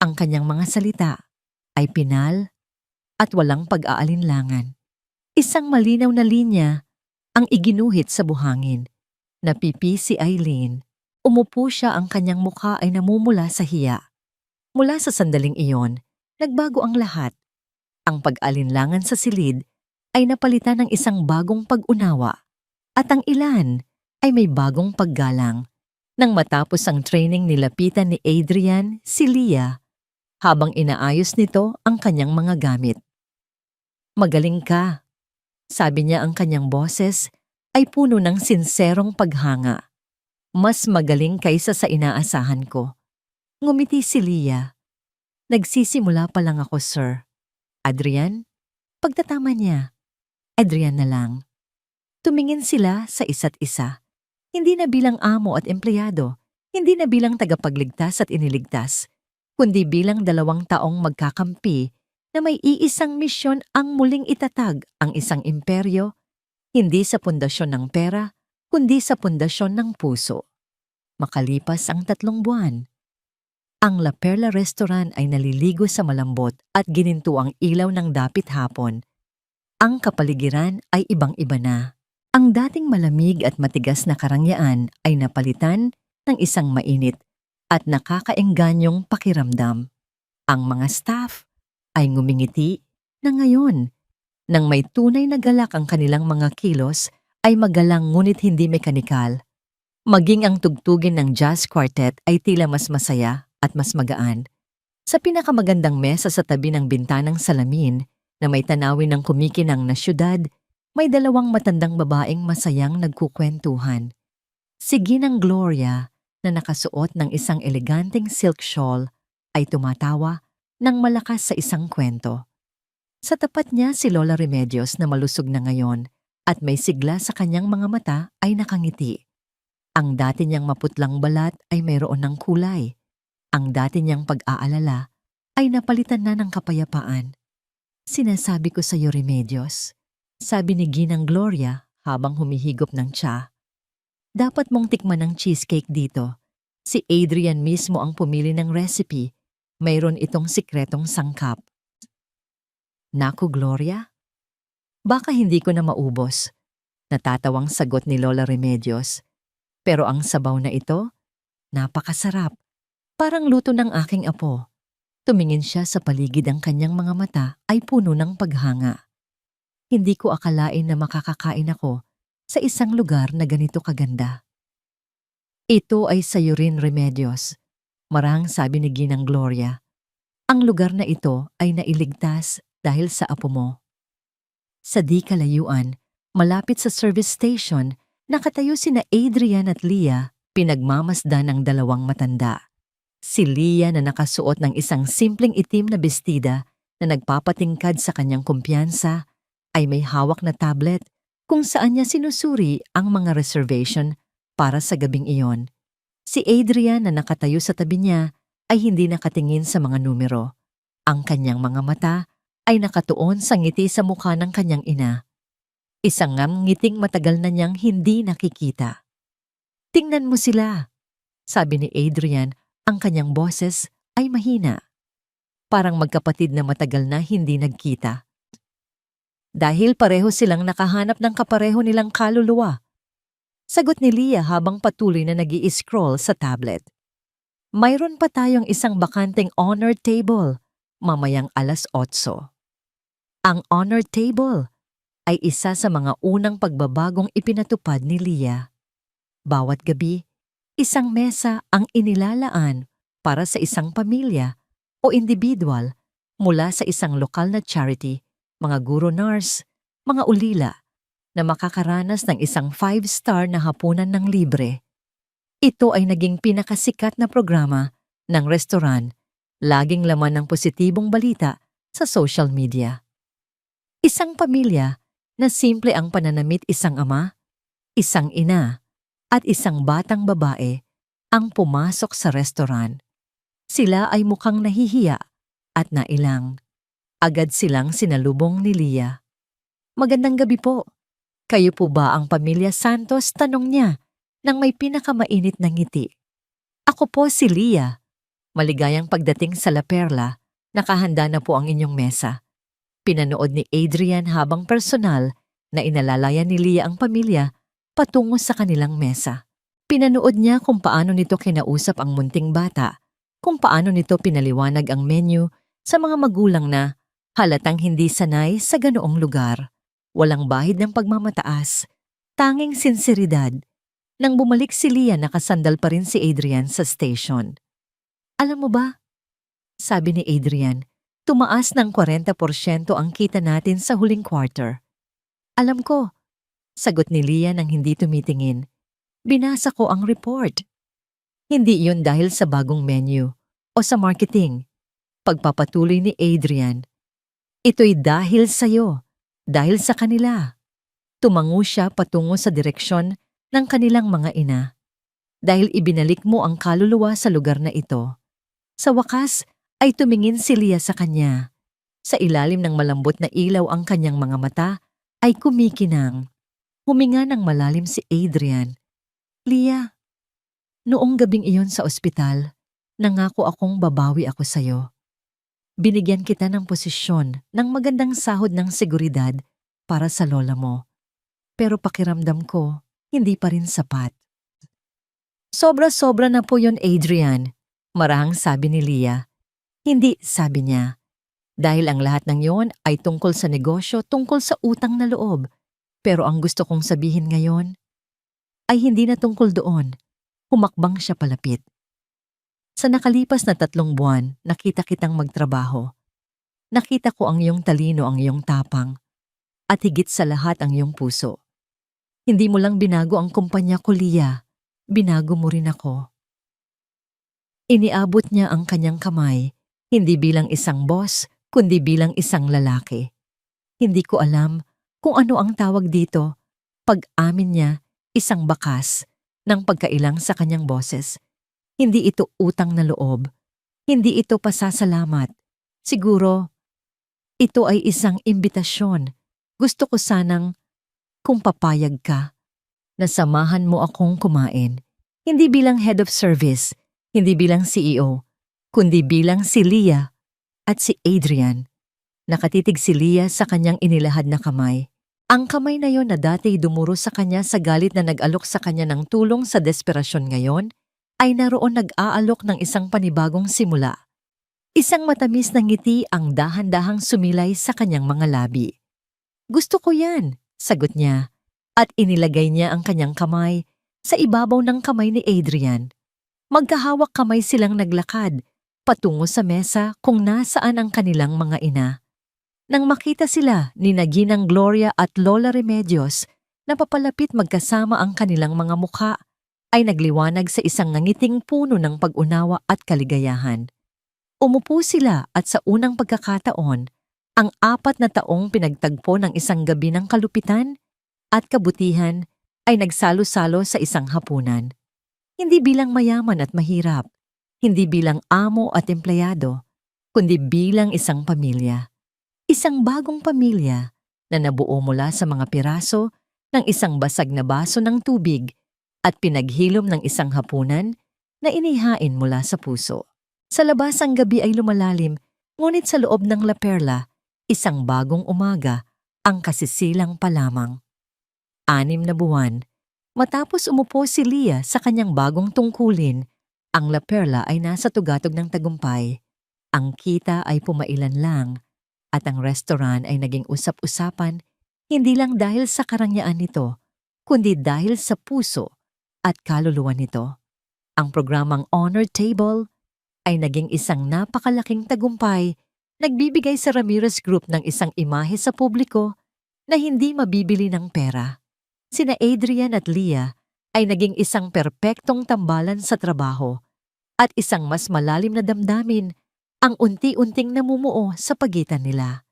A: Ang kanyang mga salita ay pinal at walang pag-aalinlangan. Isang malinaw na linya ang iginuhit sa buhangin. Napipi si Eileen. Umupo siya, ang kanyang mukha ay namumula sa hiya. Mula sa sandaling iyon, nagbago ang lahat. Ang pag-alinlangan sa silid ay napalitan ng isang bagong pag-unawa at ang ilan ay may bagong paggalang. Nang matapos ang training, nilapitan ni Adrian si Leah habang inaayos nito ang kanyang mga gamit. "Magaling ka," sabi niya, ang kanyang boses ay puno ng sinserong paghanga. "Mas magaling kaysa sa inaasahan ko." Ngumiti si Leah. "Nagsisimula pa lang ako, sir." "Adrian?" Pagtatama niya. "Adrian na lang." Tumingin sila sa isa't isa. Hindi na bilang amo at empleyado, hindi na bilang tagapagligtas at iniligtas, kundi bilang 2 taong magkakampi na may iisang misyon, ang muling itatag ang isang imperyo, hindi sa pundasyon ng pera, kundi sa pundasyon ng puso. Makalipas ang 3 buwan, ang La Perla Restaurant ay naliligo sa malambot at ginintuang ilaw ng dapit hapon. Ang kapaligiran ay ibang-iba na. Ang dating malamig at matigas na karangyaan ay napalitan ng isang mainit at nakakaengganyong pakiramdam. Ang mga staff ay ngumingiti na ngayon. Nang may tunay na galak, ang kanilang mga kilos ay magalang ngunit hindi mekanikal. Maging ang tugtugin ng jazz quartet ay tila mas masaya at mas magaan. Sa pinakamagandang mesa sa tabi ng bintanang salamin na may tanawin ng kumikinang na syudad, may 2 matandang babaeng masayang nagkukwentuhan. Si Ginang Gloria, na nakasuot ng isang eleganteng silk shawl, ay tumatawa ng malakas sa isang kwento. Sa tapat niya si Lola Remedios na malusog na ngayon at may sigla sa kanyang mga mata ay nakangiti. Ang dati niyang maputlang balat ay mayroon ng kulay. Ang dati niyang pag-aalala ay napalitan na ng kapayapaan. "Sinasabi ko sa iyo, Remedios," sabi ni Ginang Gloria habang humihigop ng tsa, "dapat mong tikman ng cheesecake dito. Si Adrian mismo ang pumili ng recipe. Mayroon itong sikretong sangkap." "Naku, Gloria, baka hindi ko na maubos," natatawang sagot ni Lola Remedios. "Pero ang sabaw na ito, napakasarap. Parang luto ng aking apo." Tumingin siya sa paligid, ang kanyang mga mata ay puno ng paghanga. "Hindi ko akalain na makakakain ako sa isang lugar na ganito kaganda." "Ito ay sayo rin, Remedios," marahang sabi ni Ginang Gloria. "Ang lugar na ito ay nailigtas dahil sa apo mo." Sa di kalayuan, malapit sa service station, nakatayo sina Adrian at Leah, pinagmamasdan ng 2 matanda. Si Leah, na nakasuot ng isang simpleng itim na bestida na nagpapatingkad sa kanyang kumpiyansa, ay may hawak na tablet kung saan niya sinusuri ang mga reservation para sa gabing iyon. Si Adrian, na nakatayo sa tabi niya, ay hindi nakatingin sa mga numero. Ang kanyang mga mata ay nakatuon sa ngiti sa mukha ng kanyang ina. Isang ngiting matagal na niyang hindi nakikita. "Tingnan mo sila," sabi ni Adrian, ang kanyang boses ay mahina. Parang magkapatid na matagal na hindi nagkita. "Dahil pareho silang nakahanap ng kapareho nilang kaluluwa," sagot ni Leah habang patuloy na nag-i-scroll sa tablet. "Mayroon pa tayong isang bakanteng honor table mamayang 8:00. Ang honor table ay isa sa mga unang pagbabagong ipinatupad ni Leah. Bawat gabi, isang mesa ang inilalaan para sa isang pamilya o individual mula sa isang lokal na charity, mga guro nurse, mga ulila, na makakaranas ng isang 5-star na hapunan ng libre. Ito ay naging pinakasikat na programa ng restaurant, laging laman ng positibong balita sa social media. Isang pamilya na simple ang pananamit, isang ama, isang ina, at isang batang babae ang pumasok sa restaurant. Sila ay mukhang nahihiya at nailang. Agad silang sinalubong ni Leah. "Magandang gabi po. Kayo po ba ang Pamilya Santos?" tanong niya nang may pinakamainit na ngiti. "Ako po si Leah. Maligayang pagdating sa La Perla. Nakahanda na po ang inyong mesa." Pinanood ni Adrian habang personal na inalalayan ni Leah ang pamilya patungo sa kanilang mesa. Pinanood niya kung paano nito kinausap ang munting bata, kung paano nito pinaliwanag ang menu sa mga magulang na halatang hindi sanay sa ganoong lugar. Walang bahid ng pagmamataas, tanging sinseridad. Nang bumalik si Leah, nakasandal pa rin si Adrian sa station. "Alam mo ba," sabi ni Adrian, "tumaas ng 40% ang kita natin sa huling quarter." "Alam ko," sagot ni Leah nang hindi tumitingin. "Binasa ko ang report." "Hindi iyon dahil sa bagong menu o sa marketing," pagpapatuloy ni Adrian. "Ito'y dahil sa'yo, dahil sa kanila." Tumango siya patungo sa direksyon ng kanilang mga ina. "Dahil ibinalik mo ang kaluluwa sa lugar na ito." Sa wakas ay tumingin si Leah sa kanya. Sa ilalim ng malambot na ilaw ang kanyang mga mata ay kumikinang. Huminga ng malalim si Adrian. "Leah, noong gabing iyon sa ospital, nangako akong babawi ako sa'yo. Binigyan kita ng posisyon ng magandang sahod ng seguridad para sa lola mo. Pero pakiramdam ko, hindi pa rin sapat." "Sobra-sobra na po yon, Adrian," marahang sabi ni Leah. "Hindi," sabi niya. "Dahil ang lahat ng yon ay tungkol sa negosyo, tungkol sa utang na loob. Pero ang gusto kong sabihin ngayon ay hindi na tungkol doon." Humakbang siya palapit. "Sa nakalipas na 3 buwan, nakita kitang magtrabaho. Nakita ko ang iyong talino, ang iyong tapang, at higit sa lahat ang iyong puso. Hindi mo lang binago ang kumpanya ko, Leah. Binago mo rin ako." Iniabot niya ang kanyang kamay, hindi bilang isang boss, kundi bilang isang lalaki. Hindi ko alam kung ano ang tawag dito. Pag-amin niya, isang bakas ng pagkailang sa kanyang boses. Hindi ito utang na loob. Hindi ito pasasalamat. Siguro, ito ay isang imbitasyon. Gusto ko sanang, kung papayag ka, na samahan mo akong kumain. Hindi bilang head of service, hindi bilang CEO, kundi bilang si Leah at si Adrian. Nakatitig si Leah sa kanyang inilahad na kamay. Ang kamay na yon na dati dumuro sa kanya sa galit na nag-alok sa kanya ng tulong sa desperasyon ngayon, ay naroon nag-aalok ng isang panibagong simula. Isang matamis na ngiti ang dahan-dahang sumilay sa kanyang mga labi. "Gusto ko yan," sagot niya, at inilagay niya ang kanyang kamay sa ibabaw ng kamay ni Adrian. Magkahawak kamay silang naglakad patungo sa mesa kung nasaan ang kanilang mga ina. Nang makita sila ni Ginang Gloria at Lola Remedios na papalapit magkasama ang kanilang mga mukha, ay nagliwanag sa isang ngangiting puno ng pag-unawa at kaligayahan. Umupo sila at sa unang pagkakataon, ang 4 na taong pinagtagpo ng isang gabi ng kalupitan at kabutihan ay nagsalo-salo sa isang hapunan. Hindi bilang mayaman at mahirap, hindi bilang amo at empleyado, kundi bilang isang pamilya. Isang bagong pamilya na nabuo mula sa mga piraso ng isang basag na baso ng tubig at pinaghilom ng isang hapunan na inihain mula sa puso. Sa labas ang gabi ay lumalalim, ngunit sa loob ng La Perla, isang bagong umaga ang kasisilang pa lamang. 6 na buwan, matapos umupo si Leah sa kanyang bagong tungkulin, ang La Perla ay nasa tugatog ng tagumpay. Ang kita ay pumailan lang, at ang restaurant ay naging usap-usapan hindi lang dahil sa karangyaan nito, kundi dahil sa puso at kaluluwa nito. Ang programang Honor Table ay naging isang napakalaking tagumpay Nagbibigay sa Ramirez Group ng isang imahe sa publiko na hindi mabibili ng pera. Sina Adrian at Leah ay naging isang perpektong tambalan sa trabaho at isang mas malalim na damdamin ang unti-unting namumuo sa pagitan nila.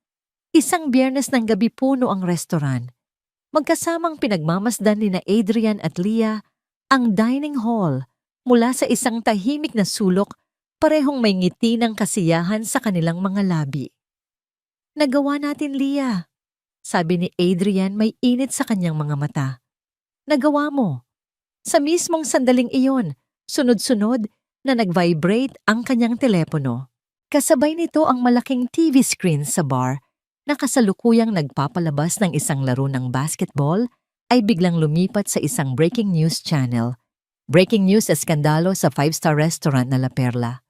A: Isang Biyernes ng gabi puno ang restaurant. Magkasamang pinagmamasdan ni na Adrian at Leah ang dining hall mula sa isang tahimik na sulok, parehong may ngiti ng kasiyahan sa kanilang mga labi. "Nagawa natin, Leah," sabi ni Adrian, may init sa kanyang mga mata. "Nagawa mo." Sa mismong sandaling iyon, sunod-sunod na nag-vibrate ang kanyang telepono. Kasabay nito ang malaking TV screen sa bar na kasalukuyang nagpapalabas ng isang laro ng basketball ay biglang lumipat sa isang breaking news channel. Breaking news eskandalo sa 5-star restaurant na La Perla.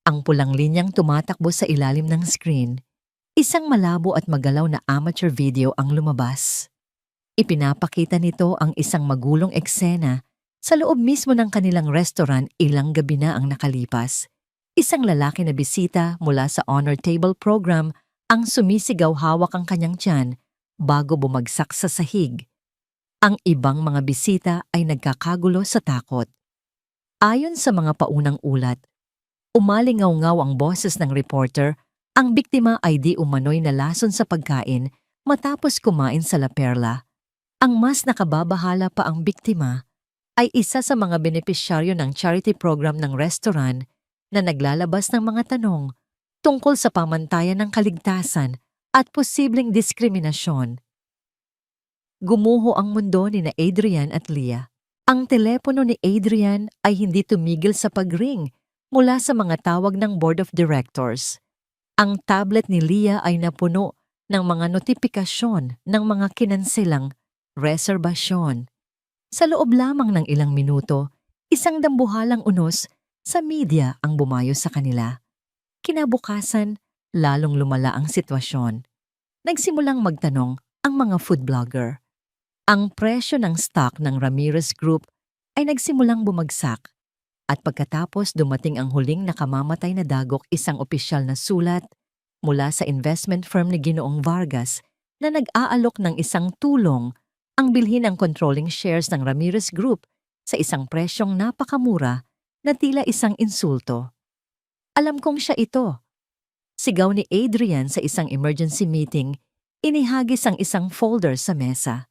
A: Ang pulang linyang tumatakbo sa ilalim ng screen. Isang malabo at magalaw na amateur video ang lumabas. Ipinapakita nito ang isang magulong eksena sa loob mismo ng kanilang restaurant ilang gabi na ang nakalipas. Isang lalaki na bisita mula sa honor table program ang sumisigaw hawak ang kanyang tiyan bago bumagsak sa sahig. Ang ibang mga bisita ay nagkakagulo sa takot. Ayon sa mga paunang ulat, umalingaw-ngaw ang boses ng reporter, ang biktima ay di umano'y nalason sa pagkain matapos kumain sa La Perla. Ang mas nakababahala pa ang biktima ay isa sa mga benepisyaryo ng charity program ng restaurant na naglalabas ng mga tanong tungkol sa pamantayan ng kaligtasan at posibleng diskriminasyon. Gumuho ang mundo ni na Adrian at Leah. Ang telepono ni Adrian ay hindi tumigil sa pag-ring mula sa mga tawag ng board of directors. Ang tablet ni Leah ay napuno ng mga notifikasyon ng mga kinansilang reserbasyon. Sa loob lamang ng ilang minuto, isang dambuhalang unos sa media ang bumayo sa kanila. Kinabukasan, lalong lumala ang sitwasyon. Nagsimulang magtanong ang mga food blogger. Ang presyo ng stock ng Ramirez Group ay nagsimulang bumagsak at pagkatapos dumating ang huling nakamamatay na dagok, isang opisyal na sulat mula sa investment firm ni Ginoong Vargas na nag-aalok ng isang tulong ang bilhin ng controlling shares ng Ramirez Group sa isang presyong napakamura na tila isang insulto. "Alam kong siya ito," sigaw ni Adrian sa isang emergency meeting, inihagis ang isang folder sa mesa.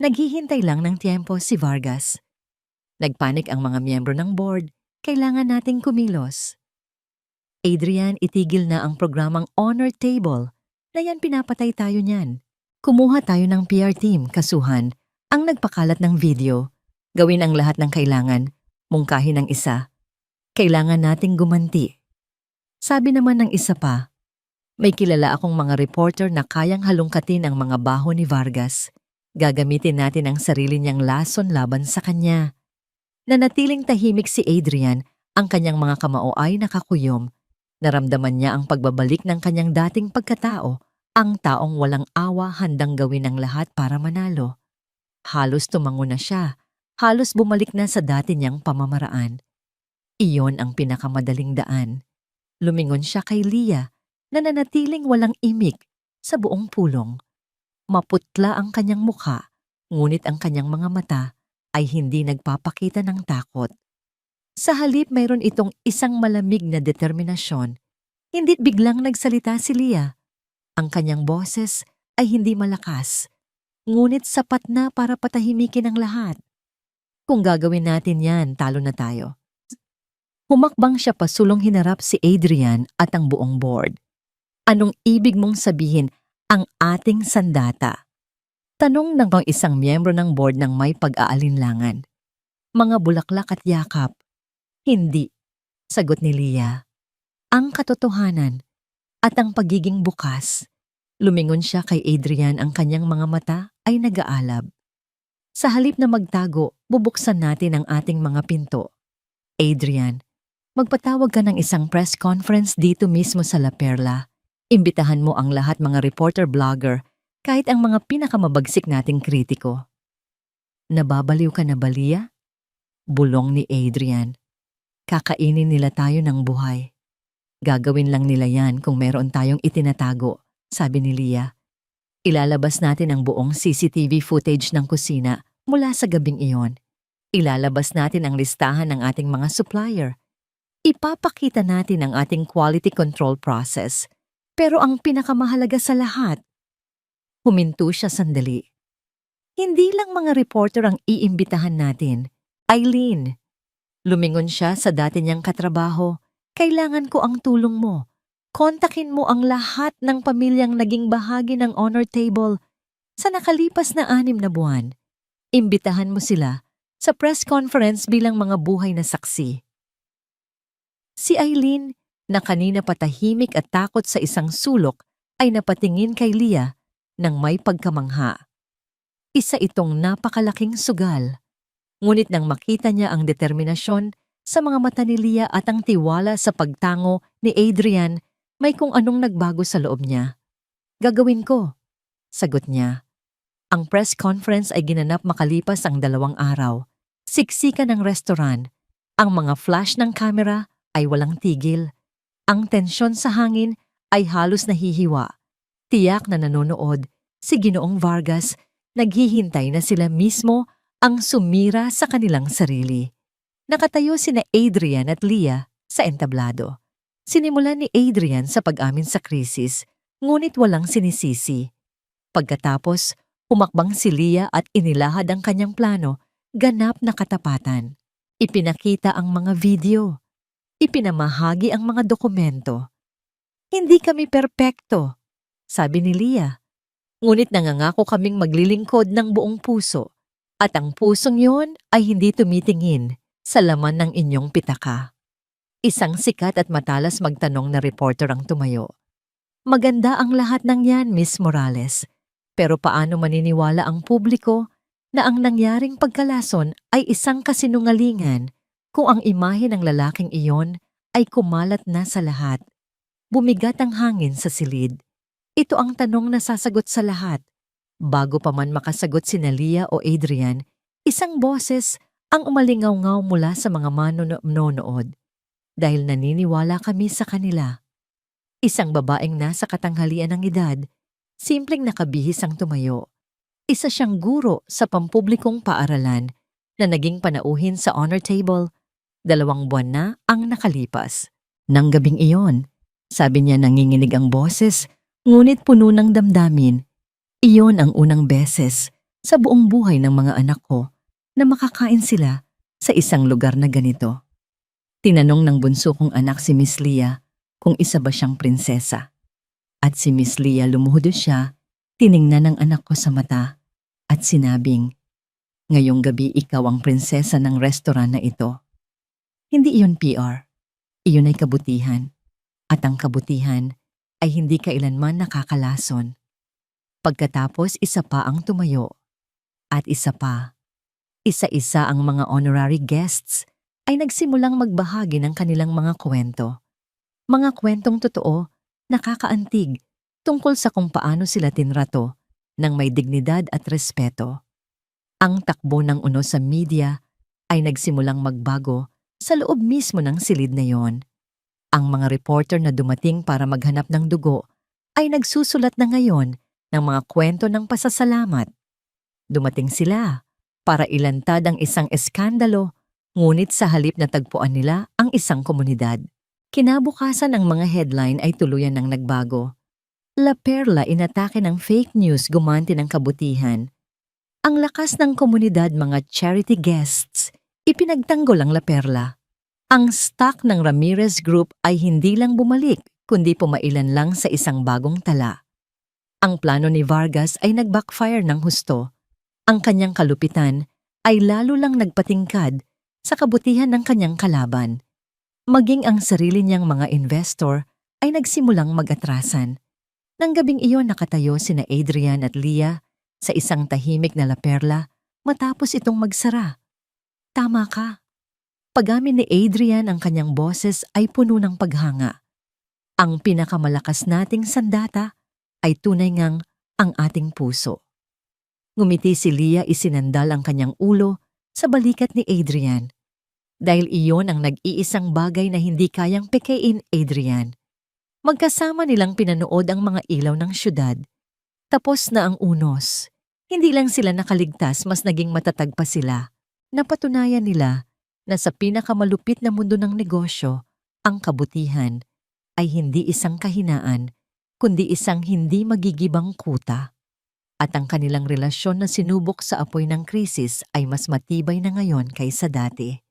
A: Naghihintay lang ng tiempo si Vargas. Nagpanik ang mga miyembro ng board, kailangan nating kumilos. "Adrian, itigil na ang programang Honor Table, na yan pinapatay tayo niyan. Kumuha tayo ng PR team, kasuhan, ang nagpakalat ng video. Gawin ang lahat ng kailangan, mungkahin ang isa. Kailangan nating gumanti." Sabi naman ng isa pa, "May kilala akong mga reporter na kayang halongkatin ang mga baho ni Vargas. Gagamitin natin ang sarili niyang lason laban sa kanya." Nanatiling tahimik si Adrian, ang kanyang mga kamao ay nakakuyom. Naramdaman niya ang pagbabalik ng kanyang dating pagkatao, ang taong walang awa, handang gawin ang lahat para manalo. Halos tumango na siya, halos bumalik na sa dati niyang pamamaraan. Iyon ang pinakamadaling daan. Lumingon siya kay Leah na nanatiling walang imik sa buong pulong. Maputla ang kanyang mukha, ngunit ang kanyang mga mata ay hindi nagpapakita ng takot. Sa halip, mayroon itong isang malamig na determinasyon. Hindi't biglang nagsalita si Leah. Ang kanyang boses ay hindi malakas, ngunit sapat na para patahimikin ang lahat. "Kung gagawin natin yan, talo na tayo." Humakbang siya pasulong, hinarap si Adrian at ang buong board. "Anong ibig mong sabihin, ang ating sandata?" Tanong ng isang miyembro ng board ng may pag-aalinlangan. "Mga bulaklak at yakap." "Hindi," sagot ni Leah. "Ang katotohanan at ang pagiging bukas." Lumingon siya kay Adrian, ang kanyang mga mata ay nag-aalab. "Sa halip na magtago, bubuksan natin ang ating mga pinto. Adrian, magpatawag ka ng isang press conference dito mismo sa La Perla. Imbitahan mo ang lahat mga reporter-blogger, kahit ang mga pinakamabagsik nating kritiko." "Nababaliw ka na ba, Leah?" Bulong ni Adrian. "Kakainin nila tayo ng buhay." Gagawin lang nila yan kung meron tayong itinatago, sabi ni Leah. Ilalabas natin ang buong CCTV footage ng kusina mula sa gabing iyon. Ilalabas natin ang listahan ng ating mga supplier. Ipapakita natin ang ating quality control process. Pero ang pinakamahalaga sa lahat, huminto siya sandali. Hindi lang mga reporter ang iimbitahan natin. Eileen, lumingon siya sa dati niyang katrabaho. Kailangan ko ang tulong mo. Kontakin mo ang lahat ng pamilyang naging bahagi ng honor table sa nakalipas na 6 na buwan. Imbitahan mo sila sa press conference bilang mga buhay na saksi. Si Eileen, na kanina patahimik at takot sa isang sulok, ay napatingin kay Leah nang may pagkamangha. Isa itong napakalaking sugal. Ngunit nang makita niya ang determinasyon sa mga mata ni Leah at ang tiwala sa pagtango ni Adrian, may kung anong nagbago sa loob niya. Gagawin ko, sagot niya. Ang press conference ay ginanap makalipas ang 2 araw. Siksikan ng restaurant. Ang mga flash ng kamera ay walang tigil. Ang tensyon sa hangin ay halos nahihiwa. Tiyak na nanonood si Ginoong Vargas, naghihintay na sila mismo ang sumira sa kanilang sarili. Nakatayo sina Adrian at Leah sa entablado. Sinimulan ni Adrian sa pag-amin sa krisis, ngunit walang sinisisi. Pagkatapos, humakbang si Leah at inilahad ang kanyang plano, ganap na katapatan. Ipinakita ang mga video. Ipinamahagi ang mga dokumento. Hindi kami perpekto, sabi ni Leah. Ngunit nangangako kaming maglilingkod ng buong puso. At ang pusong yun ay hindi tumitingin sa laman ng inyong pitaka. Isang sikat at matalas magtanong na reporter ang tumayo. Maganda ang lahat ng yan, Miss Morales. Pero paano maniniwala ang publiko na ang nangyaring pagkalason ay isang kasinungalingan kung ang imahe ng lalaking iyon ay kumalat na sa lahat? Bumigat ang hangin sa silid. Ito ang tanong na sasagot sa lahat. Bago pa man makasagot sina Leah o Adrian, isang boses ang umalingaw-ngaw mula sa mga manonood. Dahil naniniwala kami sa kanila. Isang babaeng nasa katanghalian ng edad, simpleng nakabihis ang tumayo. Isa siyang guro sa pampublikong paaralan na naging panauhin sa honor table. 2 buwan na ang nakalipas. Nang gabing iyon, sabi niya nanginginig ang boses, ngunit puno ng damdamin. Iyon ang unang beses sa buong buhay ng mga anak ko na makakain sila sa isang lugar na ganito. Tinanong ng bunso kong anak si Miss Leah kung isa ba siyang prinsesa. At si Miss Leah lumuhod siya, tiningnan ng anak ko sa mata at sinabing, "Ngayong gabi ikaw ang prinsesa ng restaurant na ito." Hindi iyon PR. Iyon ay kabutihan. At ang kabutihan ay hindi kailanman nakakalason. Pagkatapos isa pa ang tumayo. At isa pa. Isa-isa ang mga honorary guests ay nagsimulang magbahagi ng kanilang mga kwento. Mga kwentong totoo, nakakaantig, tungkol sa kung paano sila tinrato ng may dignidad at respeto. Ang takbo ng unos sa media ay nagsimulang magbago sa loob mismo ng silid na yon. Ang mga reporter na dumating para maghanap ng dugo ay nagsusulat na ngayon ng mga kwento ng pasasalamat. Dumating sila para ilantad ang isang eskandalo, ngunit sa halip na tagpuan nila ang isang komunidad. Kinabukasan ang mga headline ay tuluyan ng nagbago. La Perla inatake ng fake news gumanti ng kabutihan. Ang lakas ng komunidad mga charity guests, ipinagtanggol ang La Perla. Ang stock ng Ramirez Group ay hindi lang bumalik, kundi pumailan lang sa isang bagong tala. Ang plano ni Vargas ay nag-backfire ng husto. Ang kanyang kalupitan ay lalo lang nagpatingkad sa kabutihan ng kanyang kalaban. Maging ang sarili niyang mga investor ay nagsimulang mag-atrasan. Nang gabing iyon nakatayo sina Adrian at Leah sa isang tahimik na La Perla matapos itong magsara. Tama ka. Pag-amin ni Adrian ang kanyang boses ay puno ng paghanga. Ang pinakamalakas nating sandata ay tunay ngang ang ating puso. Ngumiti si Leah, isinandal ang kanyang ulo sa balikat ni Adrian. dahil iyon ang nag-iisang bagay na hindi kayang pekein Adrian. Magkasama nilang pinanood ang mga ilaw ng syudad. Tapos na ang unos. Hindi lang sila nakaligtas, mas naging matatag pa sila. Napatunayan nila na sa pinakamalupit na mundo ng negosyo, ang kabutihan ay hindi isang kahinaan, kundi isang hindi magigibang kuta. At ang kanilang relasyon na sinubok sa apoy ng krisis ay mas matibay na ngayon kaysa dati.